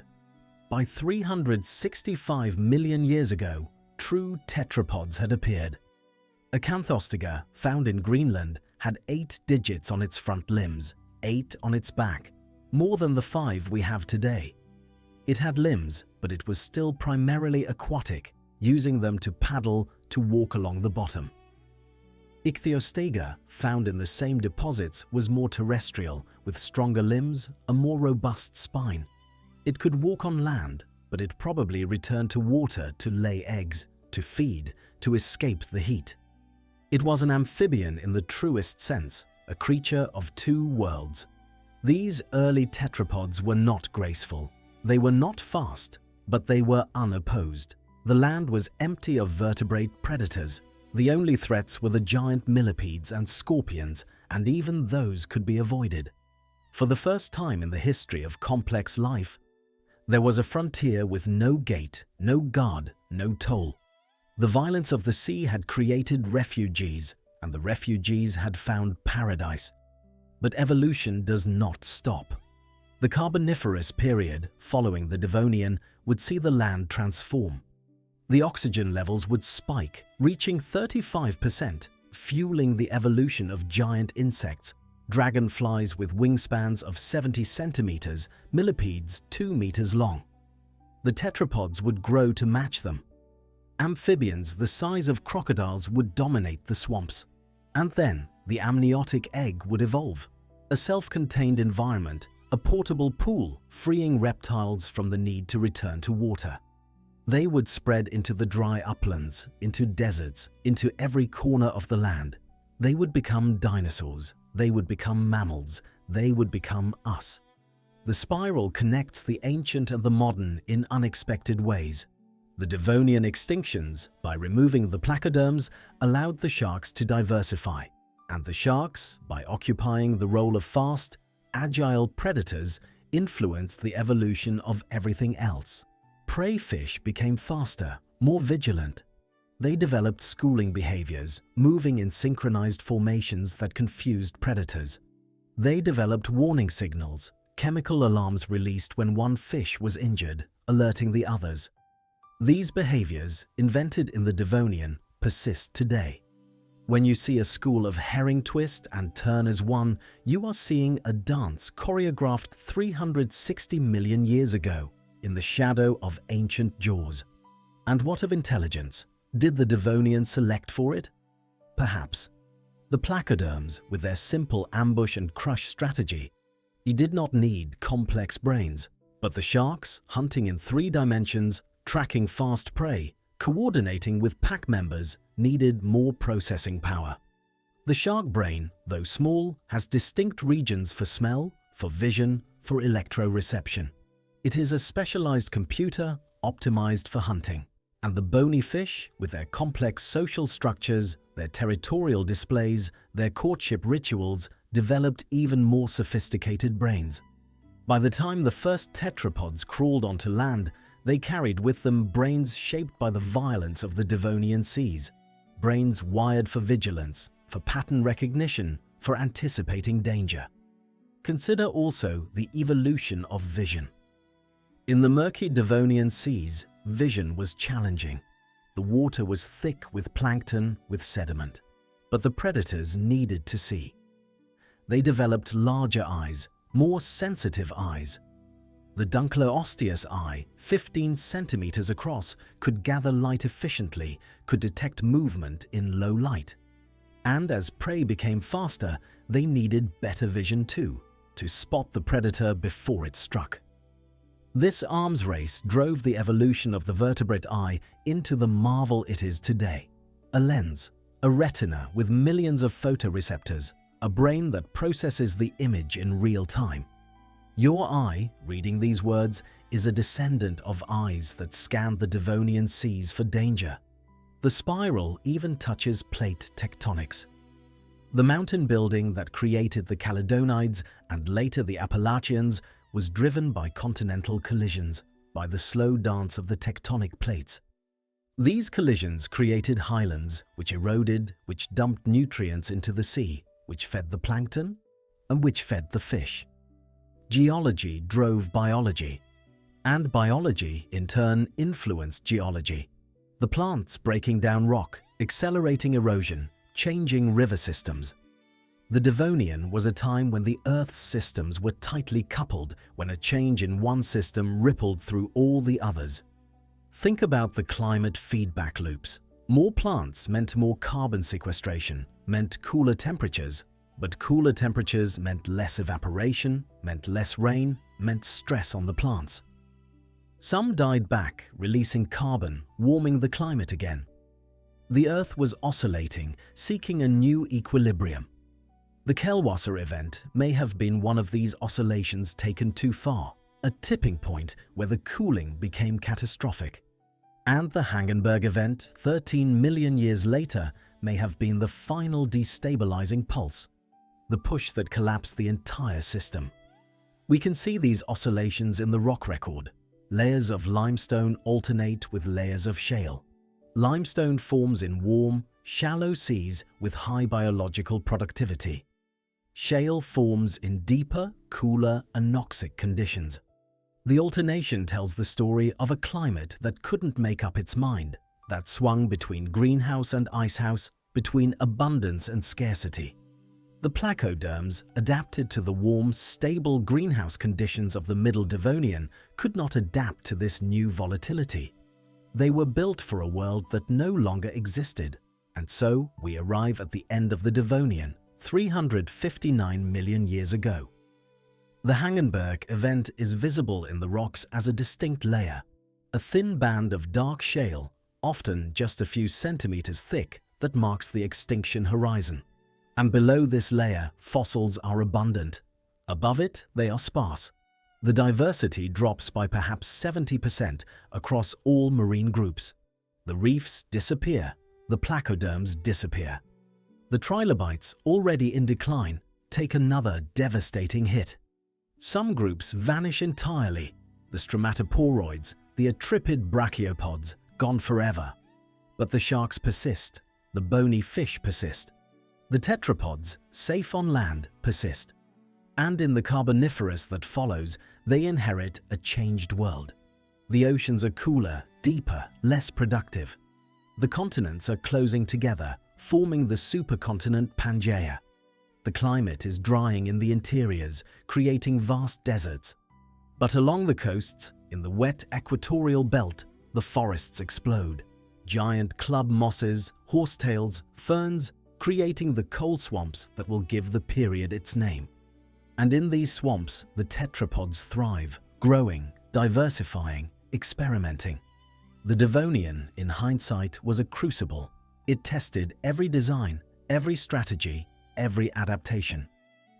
By 365 million years ago, true tetrapods had appeared. Acanthostiga, found in Greenland, had 8 digits on its front limbs, 8 on its back, more than the 5 we have today. It had limbs, but it was still primarily aquatic, using them to paddle, to walk along the bottom. Ichthyostega, found in the same deposits, was more terrestrial, with stronger limbs, a more robust spine. It could walk on land, but it probably returned to water to lay eggs, to feed, to escape the heat. It was an amphibian in the truest sense, a creature of two worlds. These early tetrapods were not graceful. They were not fast, but they were unopposed. The land was empty of vertebrate predators. The only threats were the giant millipedes and scorpions, and even those could be avoided. For the first time in the history of complex life, there was a frontier with no gate, no guard, no toll. The violence of the sea had created refugees, and the refugees had found paradise. But evolution does not stop. The Carboniferous period, following the Devonian, would see the land transform. The oxygen levels would spike, reaching 35%, fueling the evolution of giant insects, dragonflies with wingspans of 70 centimeters, millipedes 2 meters long. The tetrapods would grow to match them. Amphibians the size of crocodiles would dominate the swamps. And then the amniotic egg would evolve, a self-contained environment, a portable pool, freeing reptiles from the need to return to water. They would spread into the dry uplands, into deserts, into every corner of the land. They would become dinosaurs. They would become mammals. They would become us. The spiral connects the ancient and the modern in unexpected ways. The Devonian extinctions, by removing the placoderms, allowed the sharks to diversify, and the sharks, by occupying the role of fast, agile predators, influenced the evolution of everything else. Prey fish became faster, more vigilant. They developed schooling behaviors, moving in synchronized formations that confused predators. They developed warning signals, chemical alarms released when one fish was injured, alerting the others. These behaviors, invented in the Devonian, persist today. When you see a school of herring twist and turn as one, you are seeing a dance choreographed 360 million years ago, in the shadow of ancient jaws. And what of intelligence? Did the Devonian select for it? Perhaps. The placoderms, with their simple ambush and crush strategy, did not need complex brains. But the sharks, hunting in 3 dimensions, tracking fast prey, coordinating with pack members, needed more processing power. The shark brain, though small, has distinct regions for smell, for vision, for electroreception. It is a specialized computer optimized for hunting. And the bony fish, with their complex social structures, their territorial displays, their courtship rituals, developed even more sophisticated brains. By the time the first tetrapods crawled onto land, they carried with them brains shaped by the violence of the Devonian Seas, brains wired for vigilance, for pattern recognition, for anticipating danger. Consider also the evolution of vision. In the murky Devonian Seas, vision was challenging. The water was thick with plankton, with sediment. But the predators needed to see. They developed larger eyes, more sensitive eyes. The Dunkleosteus eye, 15 centimeters across, could gather light efficiently, could detect movement in low light. And as prey became faster, they needed better vision too, to spot the predator before it struck. This arms race drove the evolution of the vertebrate eye into the marvel it is today. A lens, a retina with millions of photoreceptors, a brain that processes the image in real time. Your eye, reading these words, is a descendant of eyes that scanned the Devonian Seas for danger. The spiral even touches plate tectonics. The mountain building that created the Caledonides and later the Appalachians was driven by continental collisions, by the slow dance of the tectonic plates. These collisions created highlands, which eroded, which dumped nutrients into the sea, which fed the plankton, and which fed the fish. Geology drove biology, and biology, in turn, influenced geology. The plants breaking down rock, accelerating erosion, changing river systems. The Devonian was a time when the Earth's systems were tightly coupled, when a change in one system rippled through all the others. Think about the climate feedback loops. More plants meant more carbon sequestration, meant cooler temperatures, but cooler temperatures meant less evaporation, meant less rain, meant stress on the plants. Some died back, releasing carbon, warming the climate again. The Earth was oscillating, seeking a new equilibrium. The Kelwasser event may have been one of these oscillations taken too far, a tipping point where the cooling became catastrophic. And the Hangenberg event, 13 million years later, may have been the final destabilizing pulse, the push that collapsed the entire system. We can see these oscillations in the rock record. Layers of limestone alternate with layers of shale. Limestone forms in warm, shallow seas with high biological productivity. Shale forms in deeper, cooler, anoxic conditions. The alternation tells the story of a climate that couldn't make up its mind, that swung between greenhouse and icehouse, between abundance and scarcity. The placoderms, adapted to the warm, stable greenhouse conditions of the Middle Devonian, could not adapt to this new volatility. They were built for a world that no longer existed, and so we arrive at the end of the Devonian, 359 million years ago. The Hangenberg event is visible in the rocks as a distinct layer, a thin band of dark shale, often just a few centimeters thick, that marks the extinction horizon. And below this layer, fossils are abundant. Above it, they are sparse. The diversity drops by perhaps 70% across all marine groups. The reefs disappear, the placoderms disappear. The trilobites, already in decline, take another devastating hit. Some groups vanish entirely, the stromatoporoids, the atripid brachiopods, gone forever. But the sharks persist, the bony fish persist. The tetrapods, safe on land, persist. And in the Carboniferous that follows, they inherit a changed world. The oceans are cooler, deeper, less productive. The continents are closing together, forming the supercontinent Pangaea. The climate is drying in the interiors, creating vast deserts. But along the coasts, in the wet equatorial belt, the forests explode. Giant club mosses, horsetails, ferns, creating the coal swamps that will give the period its name. And in these swamps, the tetrapods thrive, growing, diversifying, experimenting. The Devonian, in hindsight, was a crucible. It tested every design, every strategy, every adaptation.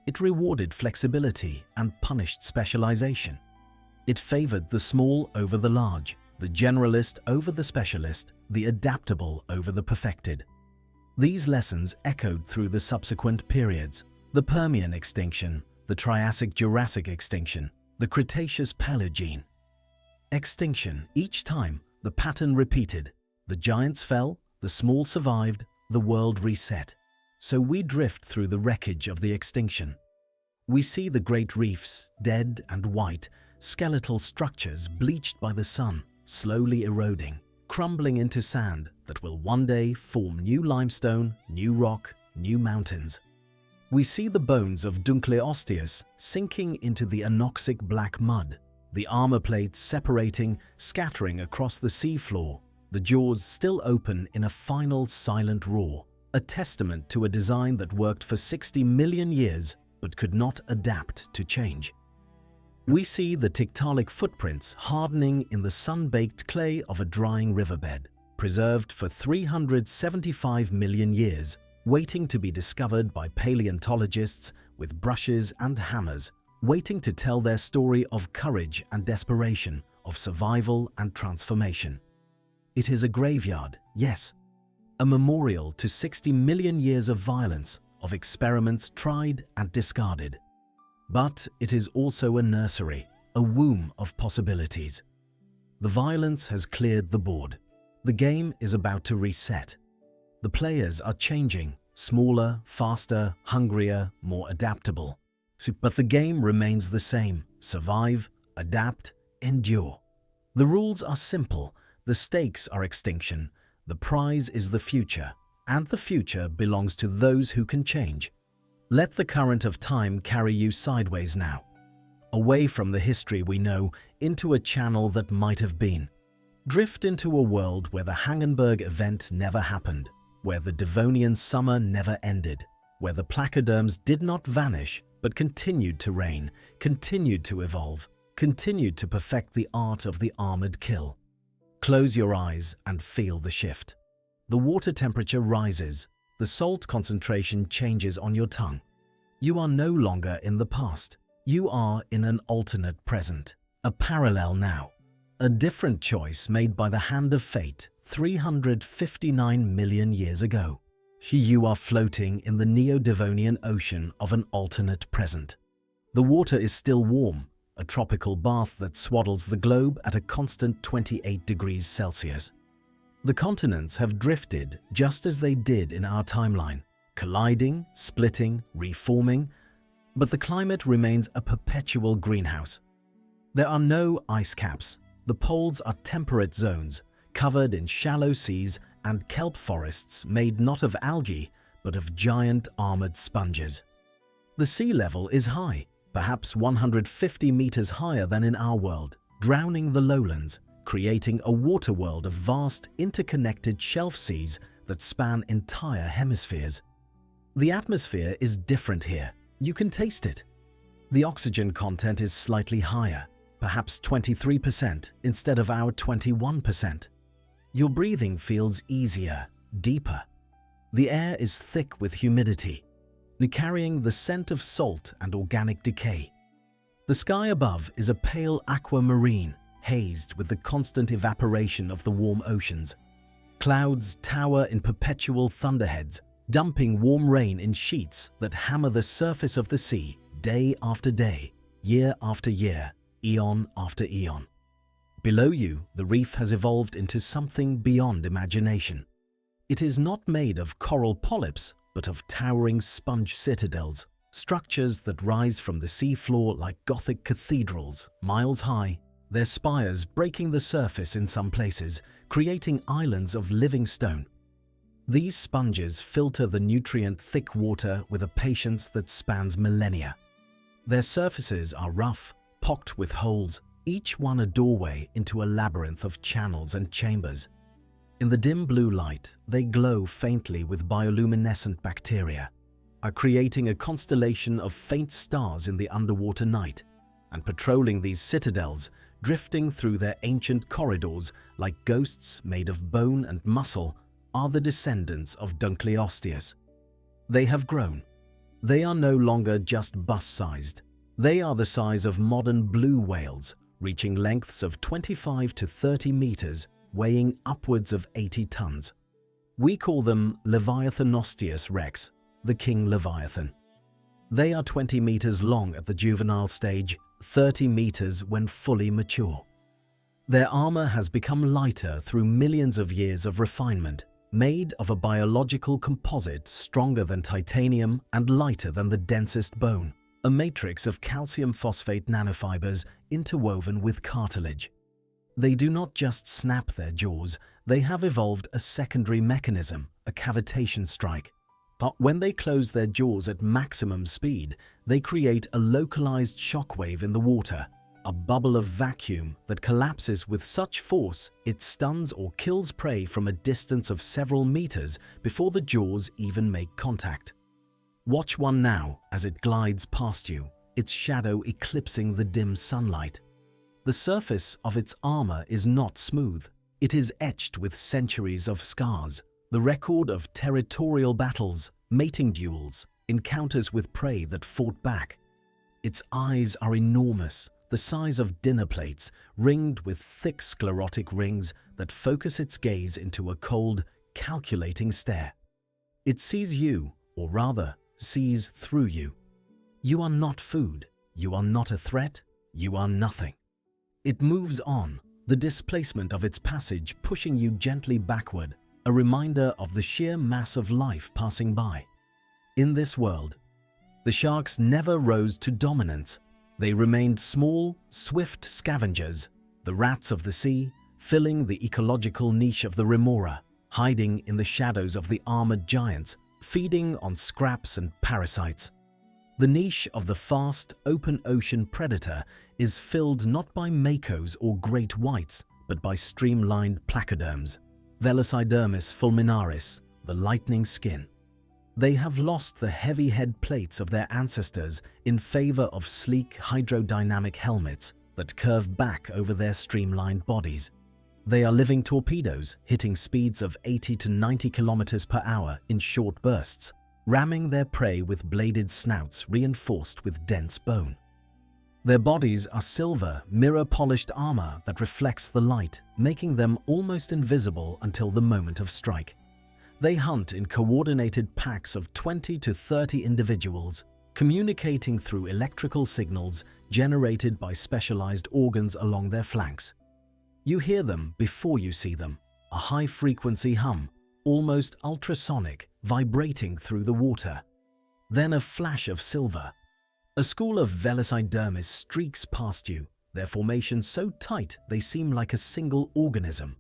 It rewarded flexibility and punished specialization. It favored the small over the large, the generalist over the specialist, the adaptable over the perfected. These lessons echoed through the subsequent periods: the Permian extinction, the Triassic-Jurassic extinction, the Cretaceous-Paleogene. Extinction, each time, the pattern repeated. The giants fell, the small survived, the world reset. So we drift through the wreckage of the extinction. We see the great reefs, dead and white, skeletal structures bleached by the sun, slowly eroding, crumbling into sand that will one day form new limestone, new rock, new mountains. We see the bones of Dunkleosteus sinking into the anoxic black mud, the armor plates separating, scattering across the sea floor, the jaws still open in a final silent roar, a testament to a design that worked for 60 million years but could not adapt to change. We see the Tiktaalik footprints hardening in the sun-baked clay of a drying riverbed, preserved for 375 million years, waiting to be discovered by paleontologists with brushes and hammers, waiting to tell their story of courage and desperation, of survival and transformation. It is a graveyard, yes, a memorial to 60 million years of violence, of experiments tried and discarded. But it is also a nursery, a womb of possibilities. The violence has cleared the board. The game is about to reset. The players are changing, smaller, faster, hungrier, more adaptable. But the game remains the same: survive, adapt, endure. The rules are simple. The stakes are extinction. The prize is the future, and the future belongs to those who can change. Let the current of time carry you sideways now, away from the history we know, into a channel that might have been. Drift into a world where the Hangenberg event never happened, where the Devonian summer never ended, where the placoderms did not vanish but continued to reign, continued to evolve, continued to perfect the art of the armored kill. Close your eyes and feel the shift. The water temperature rises, the salt concentration changes on your tongue. You are no longer in the past. You are in an alternate present, a parallel now, a different choice made by the hand of fate 359 million years ago. You are floating in the Neo-Devonian ocean of an alternate present. The water is still warm, a tropical bath that swaddles the globe at a constant 28 degrees Celsius. The continents have drifted just as they did in our timeline, colliding, splitting, reforming, but the climate remains a perpetual greenhouse. There are no ice caps. The poles are temperate zones, covered in shallow seas and kelp forests made not of algae, but of giant armored sponges. The sea level is high, perhaps 150 meters higher than in our world, drowning the lowlands, creating a water world of vast, interconnected shelf seas that span entire hemispheres. The atmosphere is different here. You can taste it. The oxygen content is slightly higher, perhaps 23% instead of our 21%. Your breathing feels easier, deeper. The air is thick with humidity, carrying the scent of salt and organic decay. The sky above is a pale aquamarine, hazed with the constant evaporation of the warm oceans. Clouds tower in perpetual thunderheads, dumping warm rain in sheets that hammer the surface of the sea day after day, year after year, eon after eon. Below you, the reef has evolved into something beyond imagination. It is not made of coral polyps, but of towering sponge citadels, structures that rise from the seafloor like Gothic cathedrals, miles high, their spires breaking the surface in some places, creating islands of living stone. These sponges filter the nutrient-thick water with a patience that spans millennia. Their surfaces are rough, pocked with holes, each one a doorway into a labyrinth of channels and chambers. In the dim blue light, they glow faintly with bioluminescent bacteria, are creating a constellation of faint stars in the underwater night, and patrolling these citadels, drifting through their ancient corridors like ghosts made of bone and muscle, are the descendants of Dunkleosteus. They have grown. They are no longer just bus-sized. They are the size of modern blue whales, reaching lengths of 25 to 30 meters, weighing upwards of 80 tons. We call them Leviathanosteus rex, the king leviathan. They are 20 meters long at the juvenile stage, 30 meters when fully mature. Their armor has become lighter through millions of years of refinement, made of a biological composite stronger than titanium and lighter than the densest bone, a matrix of calcium phosphate nanofibers interwoven with cartilage. They do not just snap their jaws, they have evolved a secondary mechanism, a cavitation strike. But when they close their jaws at maximum speed, they create a localized shockwave in the water, a bubble of vacuum that collapses with such force it stuns or kills prey from a distance of several meters before the jaws even make contact. Watch one now as it glides past you, its shadow eclipsing the dim sunlight. The surface of its armor is not smooth. It is etched with centuries of scars, the record of territorial battles, mating duels, encounters with prey that fought back. Its eyes are enormous, the size of dinner plates, ringed with thick sclerotic rings that focus its gaze into a cold, calculating stare. It sees you, or rather, sees through you. You are not food. You are not a threat. You are nothing. It moves on, the displacement of its passage pushing you gently backward, a reminder of the sheer mass of life passing by. In this world, the sharks never rose to dominance. They remained small, swift scavengers, the rats of the sea, filling the ecological niche of the remora, hiding in the shadows of the armored giants, feeding on scraps and parasites. The niche of the fast, open ocean predator is filled not by makos or great whites, but by streamlined placoderms, Velocidermis fulminaris, the lightning skin. They have lost the heavy head plates of their ancestors in favor of sleek hydrodynamic helmets that curve back over their streamlined bodies. They are living torpedoes, hitting speeds of 80 to 90 kilometers per hour in short bursts, ramming their prey with bladed snouts reinforced with dense bone. Their bodies are silver, mirror-polished armor that reflects the light, making them almost invisible until the moment of strike. They hunt in coordinated packs of 20 to 30 individuals, communicating through electrical signals generated by specialized organs along their flanks. You hear them before you see them, a high-frequency hum, almost ultrasonic, vibrating through the water. Then a flash of silver. A school of Velocidermis streaks past you, their formation so tight they seem like a single organism.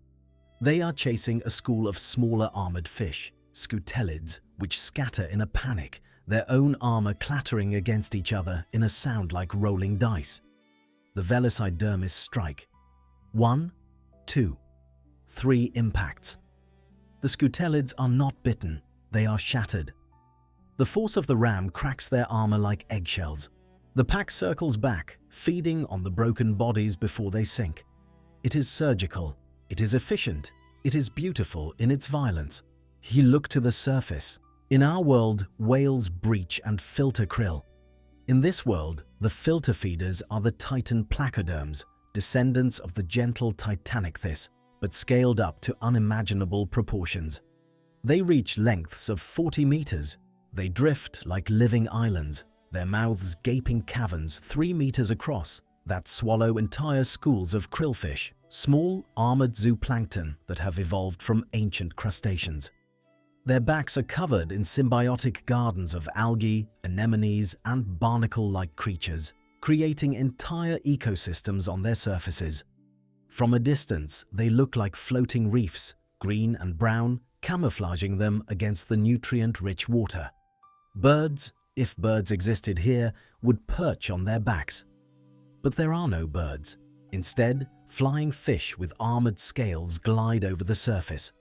They are chasing a school of smaller armored fish, scutelids, which scatter in a panic, their own armor clattering against each other in a sound like rolling dice. The Velocidermis strike. 1, 2, 3 impacts. The scutelids are not bitten, they are shattered. The force of the ram cracks their armor like eggshells. The pack circles back, feeding on the broken bodies before they sink. It is surgical, it is efficient, it is beautiful in its violence. He looked to the surface. In our world, whales breach and filter krill. In this world, the filter feeders are the titan placoderms, descendants of the gentle Tiktaalik, but scaled up to unimaginable proportions. They reach lengths of 40 meters. They drift like living islands, their mouths gaping caverns 3 meters across that swallow entire schools of krillfish, small armored zooplankton that have evolved from ancient crustaceans. Their backs are covered in symbiotic gardens of algae, anemones, and barnacle-like creatures, creating entire ecosystems on their surfaces. From a distance, they look like floating reefs, green and brown, camouflaging them against the nutrient-rich water. Birds, if birds existed here, would perch on their backs. But there are no birds. Instead, flying fish with armored scales glide over the surface.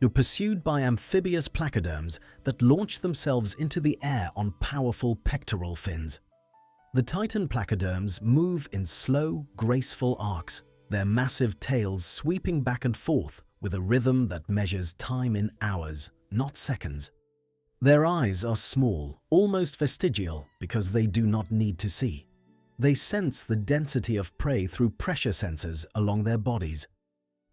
You're pursued by amphibious placoderms that launch themselves into the air on powerful pectoral fins. The titan placoderms move in slow, graceful arcs, their massive tails sweeping back and forth with a rhythm that measures time in hours, not seconds. Their eyes are small, almost vestigial, because they do not need to see. They sense the density of prey through pressure sensors along their bodies.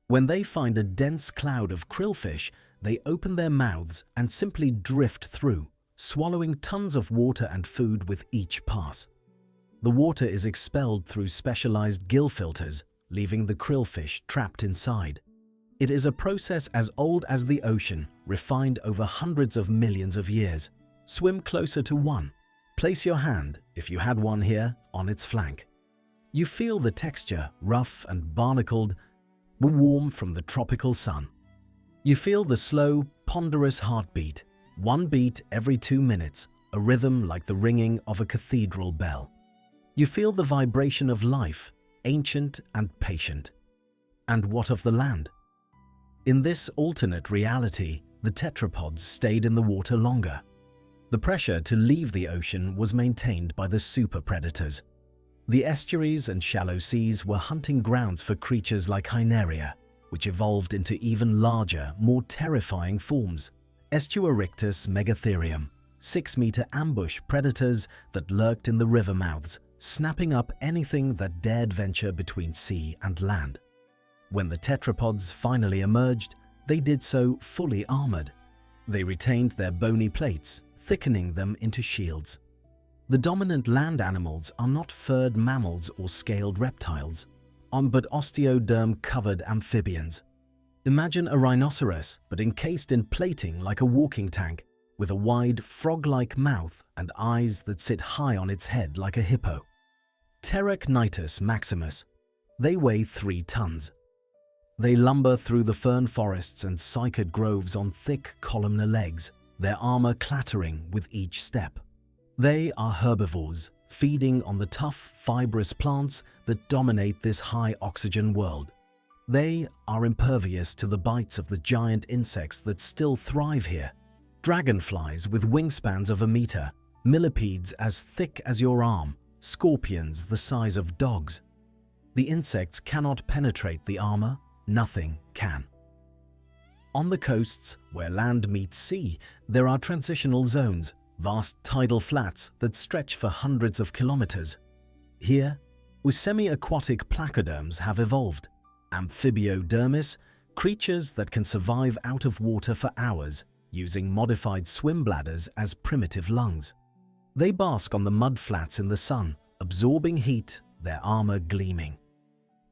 When they find a dense cloud of krillfish, they open their mouths and simply drift through, swallowing tons of water and food with each pass. The water is expelled through specialized gill filters, leaving the krillfish trapped inside. It is a process as old as the ocean, refined over hundreds of millions of years. Swim closer to one. Place your hand, if you had one here, on its flank. You feel the texture, rough and barnacled, warm from the tropical sun. You feel the slow, ponderous heartbeat, one beat every 2 minutes, a rhythm like the ringing of a cathedral bell. You feel the vibration of life, ancient and patient. And what of the land? In this alternate reality, the tetrapods stayed in the water longer. The pressure to leave the ocean was maintained by the super predators. The estuaries and shallow seas were hunting grounds for creatures like Hyneria, which evolved into even larger, more terrifying forms. Estuarictus megatherium, 6-meter ambush predators that lurked in the river mouths, snapping up anything that dared venture between sea and land. When the tetrapods finally emerged, they did so fully armored. They retained their bony plates, thickening them into shields. The dominant land animals are not furred mammals or scaled reptiles, but osteoderm-covered amphibians. Imagine a rhinoceros, but encased in plating like a walking tank, with a wide, frog-like mouth and eyes that sit high on its head like a hippo. Pterocnitus maximus. They weigh 3 tons. They lumber through the fern forests and cycad groves on thick columnar legs, their armor clattering with each step. They are herbivores, feeding on the tough, fibrous plants that dominate this high-oxygen world. They are impervious to the bites of the giant insects that still thrive here. Dragonflies with wingspans of a meter, millipedes as thick as your arm, scorpions the size of dogs. The insects cannot penetrate the armor, nothing can. On the coasts, where land meets sea, there are transitional zones, vast tidal flats that stretch for hundreds of kilometers. Here, semi-aquatic placoderms have evolved, amphibiodermis, creatures that can survive out of water for hours, using modified swim bladders as primitive lungs. They bask on the mud flats in the sun, absorbing heat, their armor gleaming.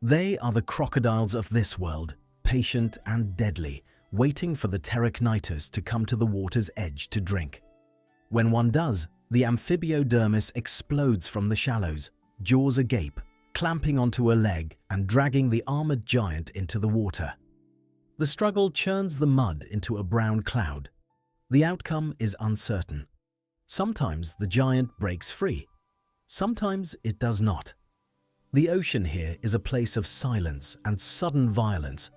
They are the crocodiles of this world, patient and deadly, waiting for the pterychnitus to come to the water's edge to drink. When one does, the amphibiodermis explodes from the shallows, jaws agape, clamping onto a leg and dragging the armored giant into the water. The struggle churns the mud into a brown cloud. The outcome is uncertain. Sometimes the giant breaks free. Sometimes it does not. The ocean here is a place of silence and sudden violence.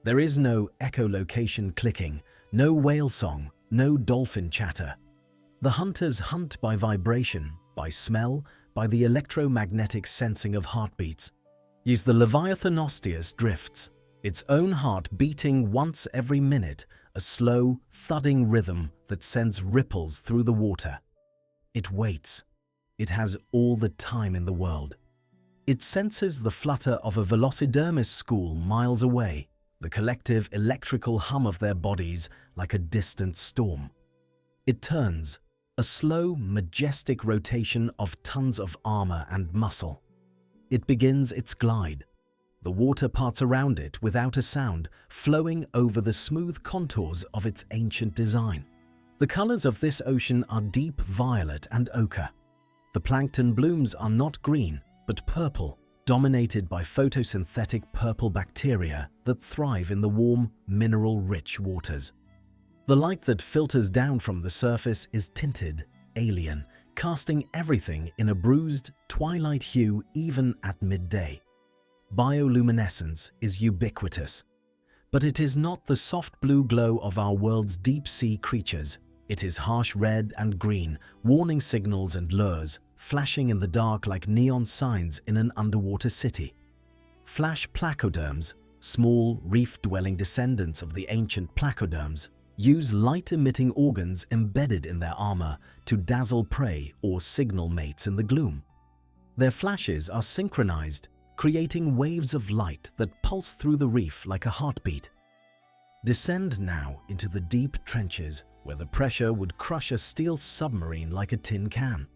There is no echolocation clicking, no whale song, no dolphin chatter. The hunters hunt by vibration, by smell, by the electromagnetic sensing of heartbeats. As the Leviathanosteus drifts, its own heart beating once every minute, a slow, thudding rhythm that sends ripples through the water. It waits. It has all the time in the world. It senses the flutter of a velocidermis school miles away, the collective electrical hum of their bodies like a distant storm. It turns, a slow, majestic rotation of tons of armor and muscle. It begins its glide. The water parts around it without a sound, flowing over the smooth contours of its ancient design. The colors of this ocean are deep violet and ochre. The plankton blooms are not green, but purple, dominated by photosynthetic purple bacteria that thrive in the warm, mineral-rich waters. The light that filters down from the surface is tinted, alien, casting everything in a bruised, twilight hue even at midday. Bioluminescence is ubiquitous. But it is not the soft blue glow of our world's deep-sea creatures. It is harsh red and green, warning signals and lures, flashing in the dark like neon signs in an underwater city. Flash placoderms, small, reef-dwelling descendants of the ancient placoderms, use light-emitting organs embedded in their armor to dazzle prey or signal mates in the gloom. Their flashes are synchronized, creating waves of light that pulse through the reef like a heartbeat. Descend now into the deep trenches where the pressure would crush a steel submarine like a tin can.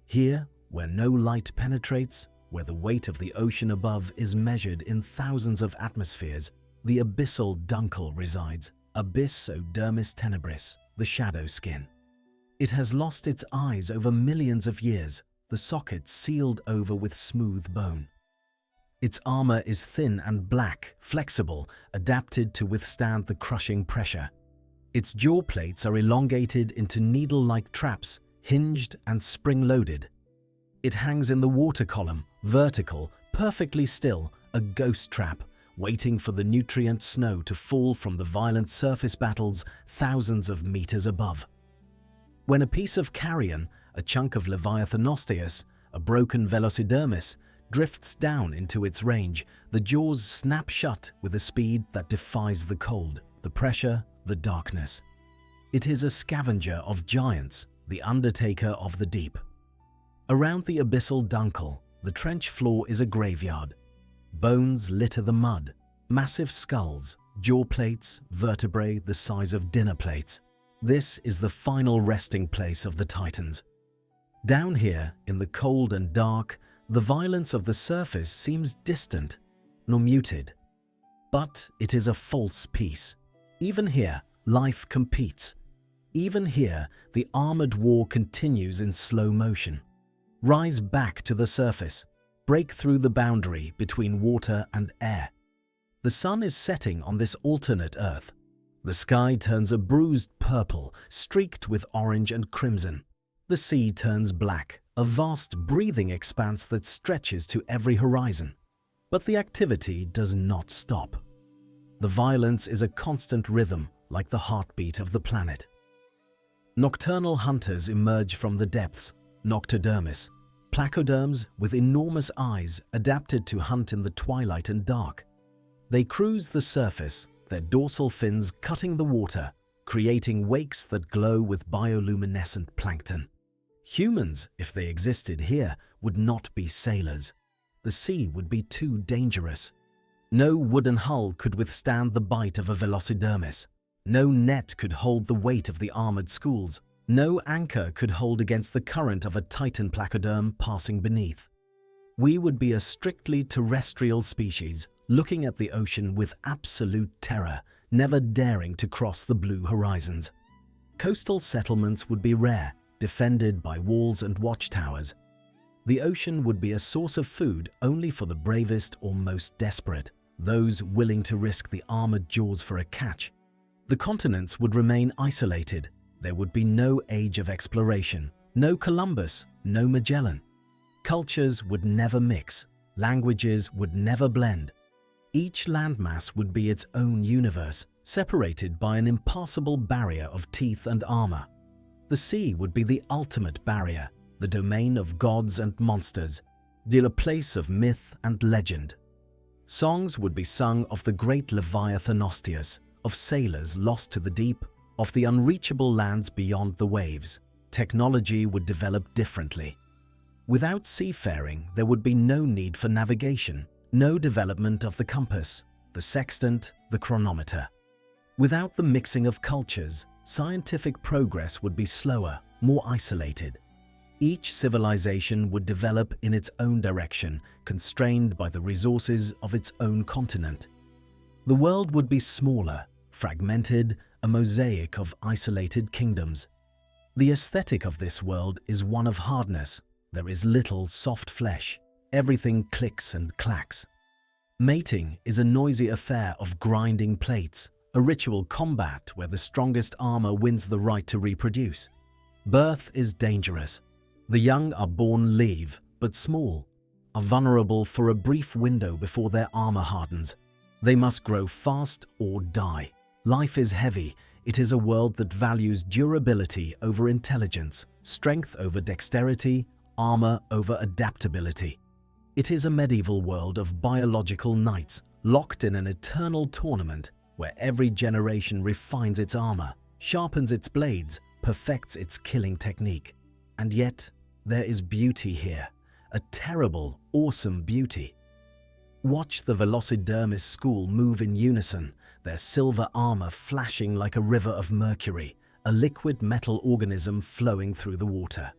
Here, where no light penetrates, where the weight of the ocean above is measured in thousands of atmospheres, the abyssal dunkel resides, Abyssodermis tenebris, the shadow skin. It has lost its eyes over millions of years, the sockets sealed over with smooth bone. Its armor is thin and black, flexible, adapted to withstand the crushing pressure. Its jaw plates are elongated into needle-like traps, hinged and spring-loaded. It hangs in the water column, vertical, perfectly still, a ghost trap, waiting for the nutrient snow to fall from the violent surface battles thousands of meters above. When a piece of carrion, a chunk of Leviathanosteus, a broken velocidermis, drifts down into its range, the jaws snap shut with a speed that defies the cold, the pressure, the darkness. It is a scavenger of giants, the undertaker of the deep. Around the abyssal dunkel, the trench floor is a graveyard. Bones litter the mud, massive skulls, jaw plates, vertebrae the size of dinner plates. This is the final resting place of the titans. Down here, in the cold and dark, the violence of the surface seems distant, nor muted. But it is a false peace. Even here, life competes. Even here, the armored war continues in slow motion. Rise back to the surface. Break through the boundary between water and air. The sun is setting on this alternate Earth. The sky turns a bruised purple, streaked with orange and crimson. The sea turns black, a vast breathing expanse that stretches to every horizon. But the activity does not stop. The violence is a constant rhythm, like the heartbeat of the planet. Nocturnal hunters emerge from the depths, noctodermis, placoderms with enormous eyes adapted to hunt in the twilight and dark. They cruise the surface, their dorsal fins cutting the water, creating wakes that glow with bioluminescent plankton. Humans, if they existed here, would not be sailors. The sea would be too dangerous. No wooden hull could withstand the bite of a velocidermis. No net could hold the weight of the armored schools. No anchor could hold against the current of a titan placoderm passing beneath. We would be a strictly terrestrial species, looking at the ocean with absolute terror, never daring to cross the blue horizons. Coastal settlements would be rare, defended by walls and watchtowers. The ocean would be a source of food only for the bravest or most desperate, those willing to risk the armored jaws for a catch. The continents would remain isolated. There would be no age of exploration, no Columbus, no Magellan. Cultures would never mix, languages would never blend. Each landmass would be its own universe, separated by an impassable barrier of teeth and armor. The sea would be the ultimate barrier, the domain of gods and monsters, the place of myth and legend. Songs would be sung of the great Leviathanosteus, of sailors lost to the deep, of the unreachable lands beyond the waves. Technology would develop differently. Without seafaring, there would be no need for navigation, no development of the compass, the sextant, the chronometer. Without the mixing of cultures, scientific progress would be slower, more isolated. Each civilization would develop in its own direction, constrained by the resources of its own continent. The world would be smaller, fragmented, a mosaic of isolated kingdoms. The aesthetic of this world is one of hardness. There is little soft flesh. Everything clicks and clacks. Mating is a noisy affair of grinding plates, a ritual combat where the strongest armor wins the right to reproduce. Birth is dangerous. The young are born live, but small, are vulnerable for a brief window before their armor hardens. They must grow fast or die. Life is heavy. It is a world that values durability over intelligence, strength over dexterity, armor over adaptability. It is a medieval world of biological knights, locked in an eternal tournament where every generation refines its armor, sharpens its blades, perfects its killing technique. And yet, there is beauty here, a terrible, awesome beauty. Watch the velocidermis school move in unison, their silver armor flashing like a river of mercury, a liquid metal organism flowing through the water.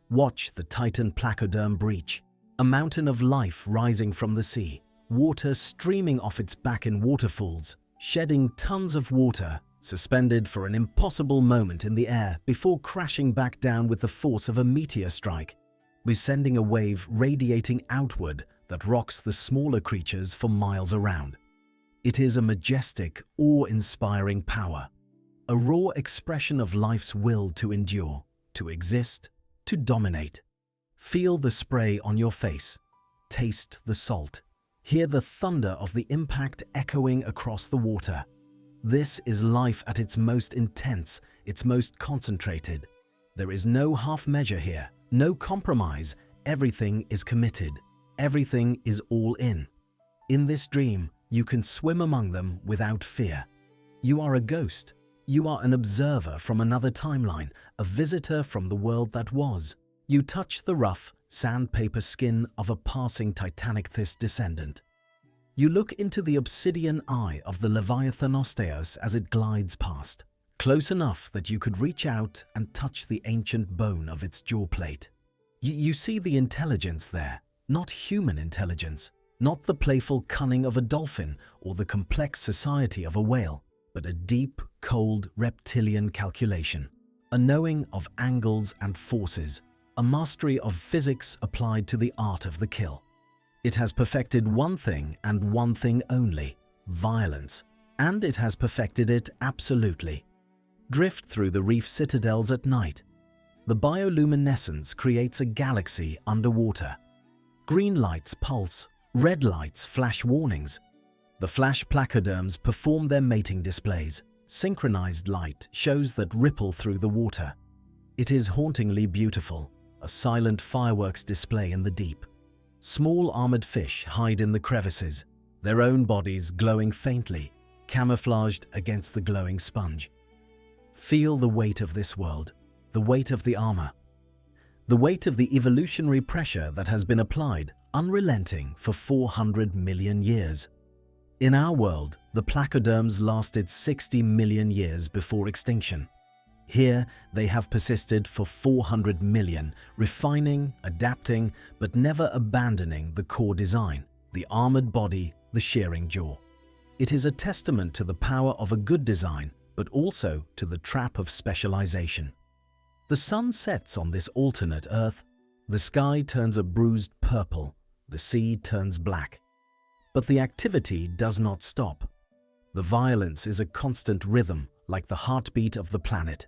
Watch the titan placoderm breach, a mountain of life rising from the sea, water streaming off its back in waterfalls, shedding tons of water, suspended for an impossible moment in the air before crashing back down with the force of a meteor strike, sending a wave radiating outward that rocks the smaller creatures for miles around. It is a majestic, awe-inspiring power, a raw expression of life's will to endure, to exist, to dominate. Feel the spray on your face, taste the salt, hear the thunder of the impact echoing across the water. This is life at its most intense, its most concentrated. There is no half measure here, no compromise. Everything is committed. Everything is all in. In this dream, you can swim among them without fear. You are a ghost. You are an observer from another timeline, a visitor from the world that was. You touch the rough, sandpaper skin of a passing Titanicthis descendant. You look into the obsidian eye of the Leviathanosteus as it glides past, close enough that you could reach out and touch the ancient bone of its jawplate. You see the intelligence there, not human intelligence, not the playful cunning of a dolphin or the complex society of a whale, but a deep, cold, reptilian calculation, a knowing of angles and forces, a mastery of physics applied to the art of the kill. It has perfected one thing and one thing only, violence, and it has perfected it absolutely. Drift through the reef citadels at night. The bioluminescence creates a galaxy underwater. Green lights pulse, Red lights flash warnings. The flash placoderms perform their mating displays. Synchronized light shows that ripple through the water. It is hauntingly beautiful, a silent fireworks display in the deep. Small armored fish hide in the crevices, their own bodies glowing faintly, camouflaged against the glowing sponge. Feel the weight of this world, the weight of the armor, the weight of the evolutionary pressure that has been applied, unrelenting, for 400 million years. In our world, the placoderms lasted 60 million years before extinction. Here, they have persisted for 400 million, refining, adapting, but never abandoning the core design, the armored body, the shearing jaw. It is a testament to the power of a good design, but also to the trap of specialization. The sun sets on this alternate Earth. The sky turns a bruised purple. The sea turns black. But the activity does not stop. The violence is a constant rhythm, like the heartbeat of the planet.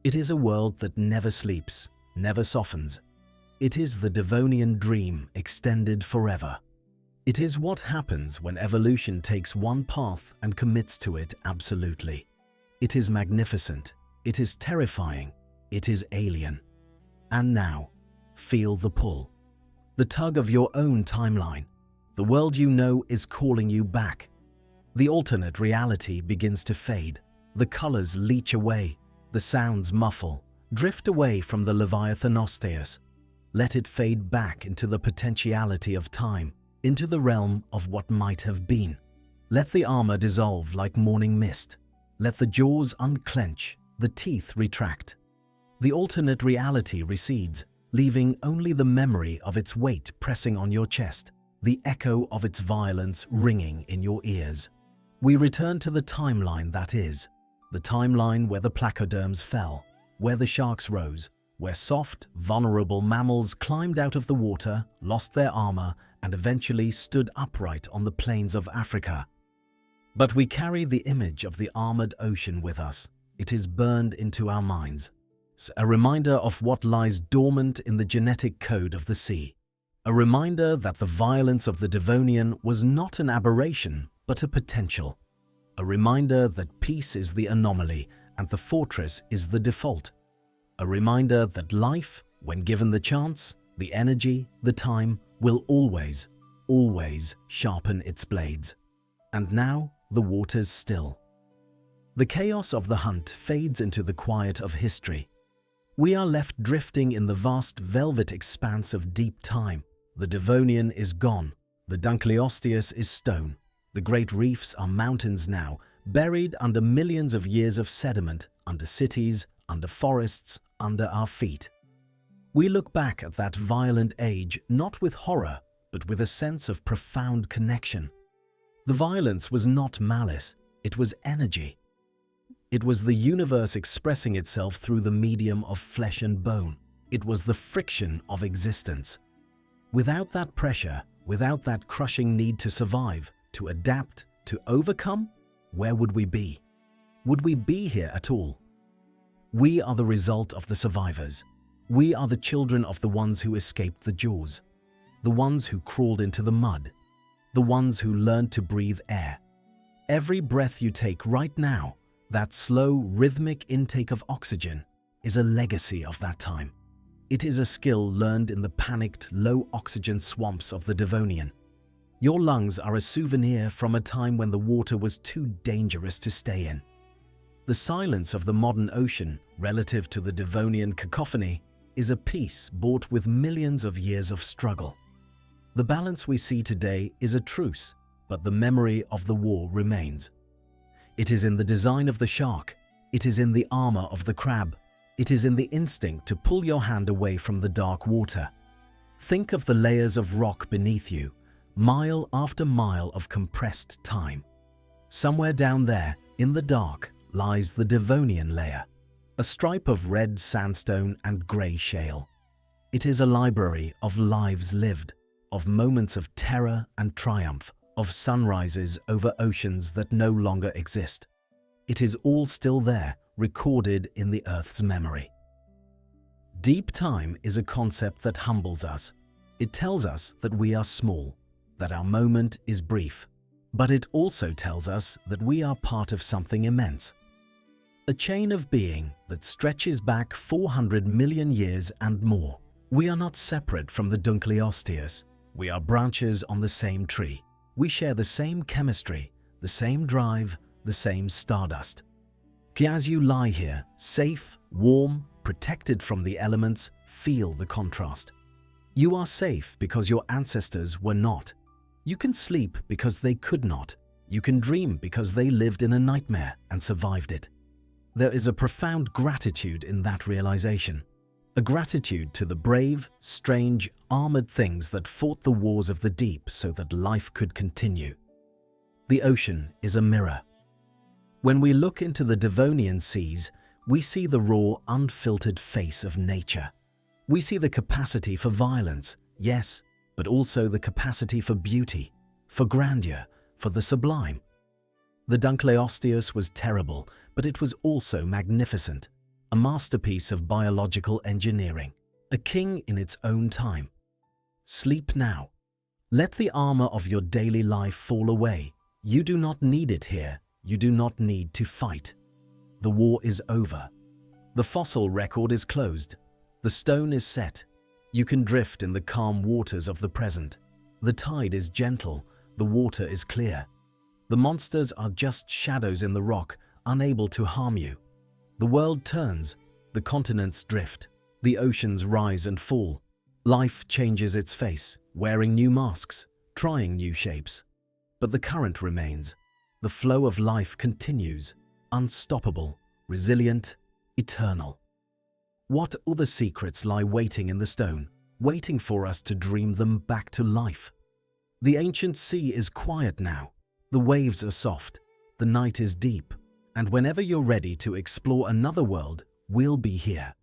It is a world that never sleeps, never softens. It is the Devonian dream extended forever. It is what happens when evolution takes one path and commits to it absolutely. It is magnificent. It is terrifying. It is alien. And now, feel the pull. The tug of your own timeline. The world you know is calling you back. The alternate reality begins to fade. The colors leach away. The sounds muffle. Drift away from the Dunkleosteus. Let it fade back into the potentiality of time, into the realm of what might have been. Let the armor dissolve like morning mist. Let the jaws unclench, the teeth retract. The alternate reality recedes, leaving only the memory of its weight pressing on your chest, the echo of its violence ringing in your ears. We return to the timeline that is, the timeline where the placoderms fell, where the sharks rose, where soft, vulnerable mammals climbed out of the water, lost their armor, and eventually stood upright on the plains of Africa. But we carry the image of the armored ocean with us. It is burned into our minds. A reminder of what lies dormant in the genetic code of the sea. A reminder that the violence of the Devonian was not an aberration, but a potential. A reminder that peace is the anomaly and the fortress is the default. A reminder that life, when given the chance, the energy, the time, will always, always sharpen its blades. And now the waters still. The chaos of the hunt fades into the quiet of history. We are left drifting in the vast velvet expanse of deep time. The Devonian is gone. The Dunkleosteus is stone. The great reefs are mountains now, buried under millions of years of sediment, under cities, under forests, under our feet. We look back at that violent age not with horror, but with a sense of profound connection. The violence was not malice, it was energy. It was the universe expressing itself through the medium of flesh and bone. It was the friction of existence. Without that pressure, without that crushing need to survive, to adapt, to overcome, where would we be? Would we be here at all? We are the result of the survivors. We are the children of the ones who escaped the jaws, the ones who crawled into the mud, the ones who learned to breathe air. Every breath you take right now, that slow, rhythmic intake of oxygen, is a legacy of that time. It is a skill learned in the panicked, low-oxygen swamps of the Devonian. Your lungs are a souvenir from a time when the water was too dangerous to stay in. The silence of the modern ocean, relative to the Devonian cacophony, is a peace bought with millions of years of struggle. The balance we see today is a truce, but the memory of the war remains. It is in the design of the shark. It is in the armor of the crab. It is in the instinct to pull your hand away from the dark water. Think of the layers of rock beneath you, mile after mile of compressed time. Somewhere down there, in the dark, lies the Devonian layer, a stripe of red sandstone and grey shale. It is a library of lives lived, of moments of terror and triumph, of sunrises over oceans that no longer exist. It is all still there, recorded in the Earth's memory. Deep time is a concept that humbles us. It tells us that we are small. that our moment is brief, but it also tells us that we are part of something immense. A chain of being that stretches back 400 million years and more. We are not separate from the Dunkleosteus. We are branches on the same tree. We share the same chemistry, the same drive, the same stardust. As you lie here, safe, warm, protected from the elements, feel the contrast. You are safe because your ancestors were not. You can sleep because they could not. You can dream because they lived in a nightmare and survived it. There is a profound gratitude in that realization. A gratitude to the brave, strange, armored things that fought the wars of the deep so that life could continue. The ocean is a mirror. When we look into the Devonian Seas, we see the raw, unfiltered face of nature. We see the capacity for violence, yes, but also the capacity for beauty, for grandeur, for the sublime. The Dunkleosteus was terrible, but it was also magnificent, a masterpiece of biological engineering, a king in its own time. Sleep now. Let the armor of your daily life fall away. You do not need it here. You do not need to fight. The war is over. The fossil record is closed. The stone is set. You can drift in the calm waters of the present. The tide is gentle. The water is clear. The monsters are just shadows in the rock, unable to harm you. The world turns. The continents drift. The oceans rise and fall. Life changes its face, wearing new masks, trying new shapes. But the current remains. The flow of life continues, unstoppable, resilient, eternal. What other secrets lie waiting in the stone, waiting for us to dream them back to life? The ancient sea is quiet now. The waves are soft. The night is deep. And whenever you're ready to explore another world, we'll be here.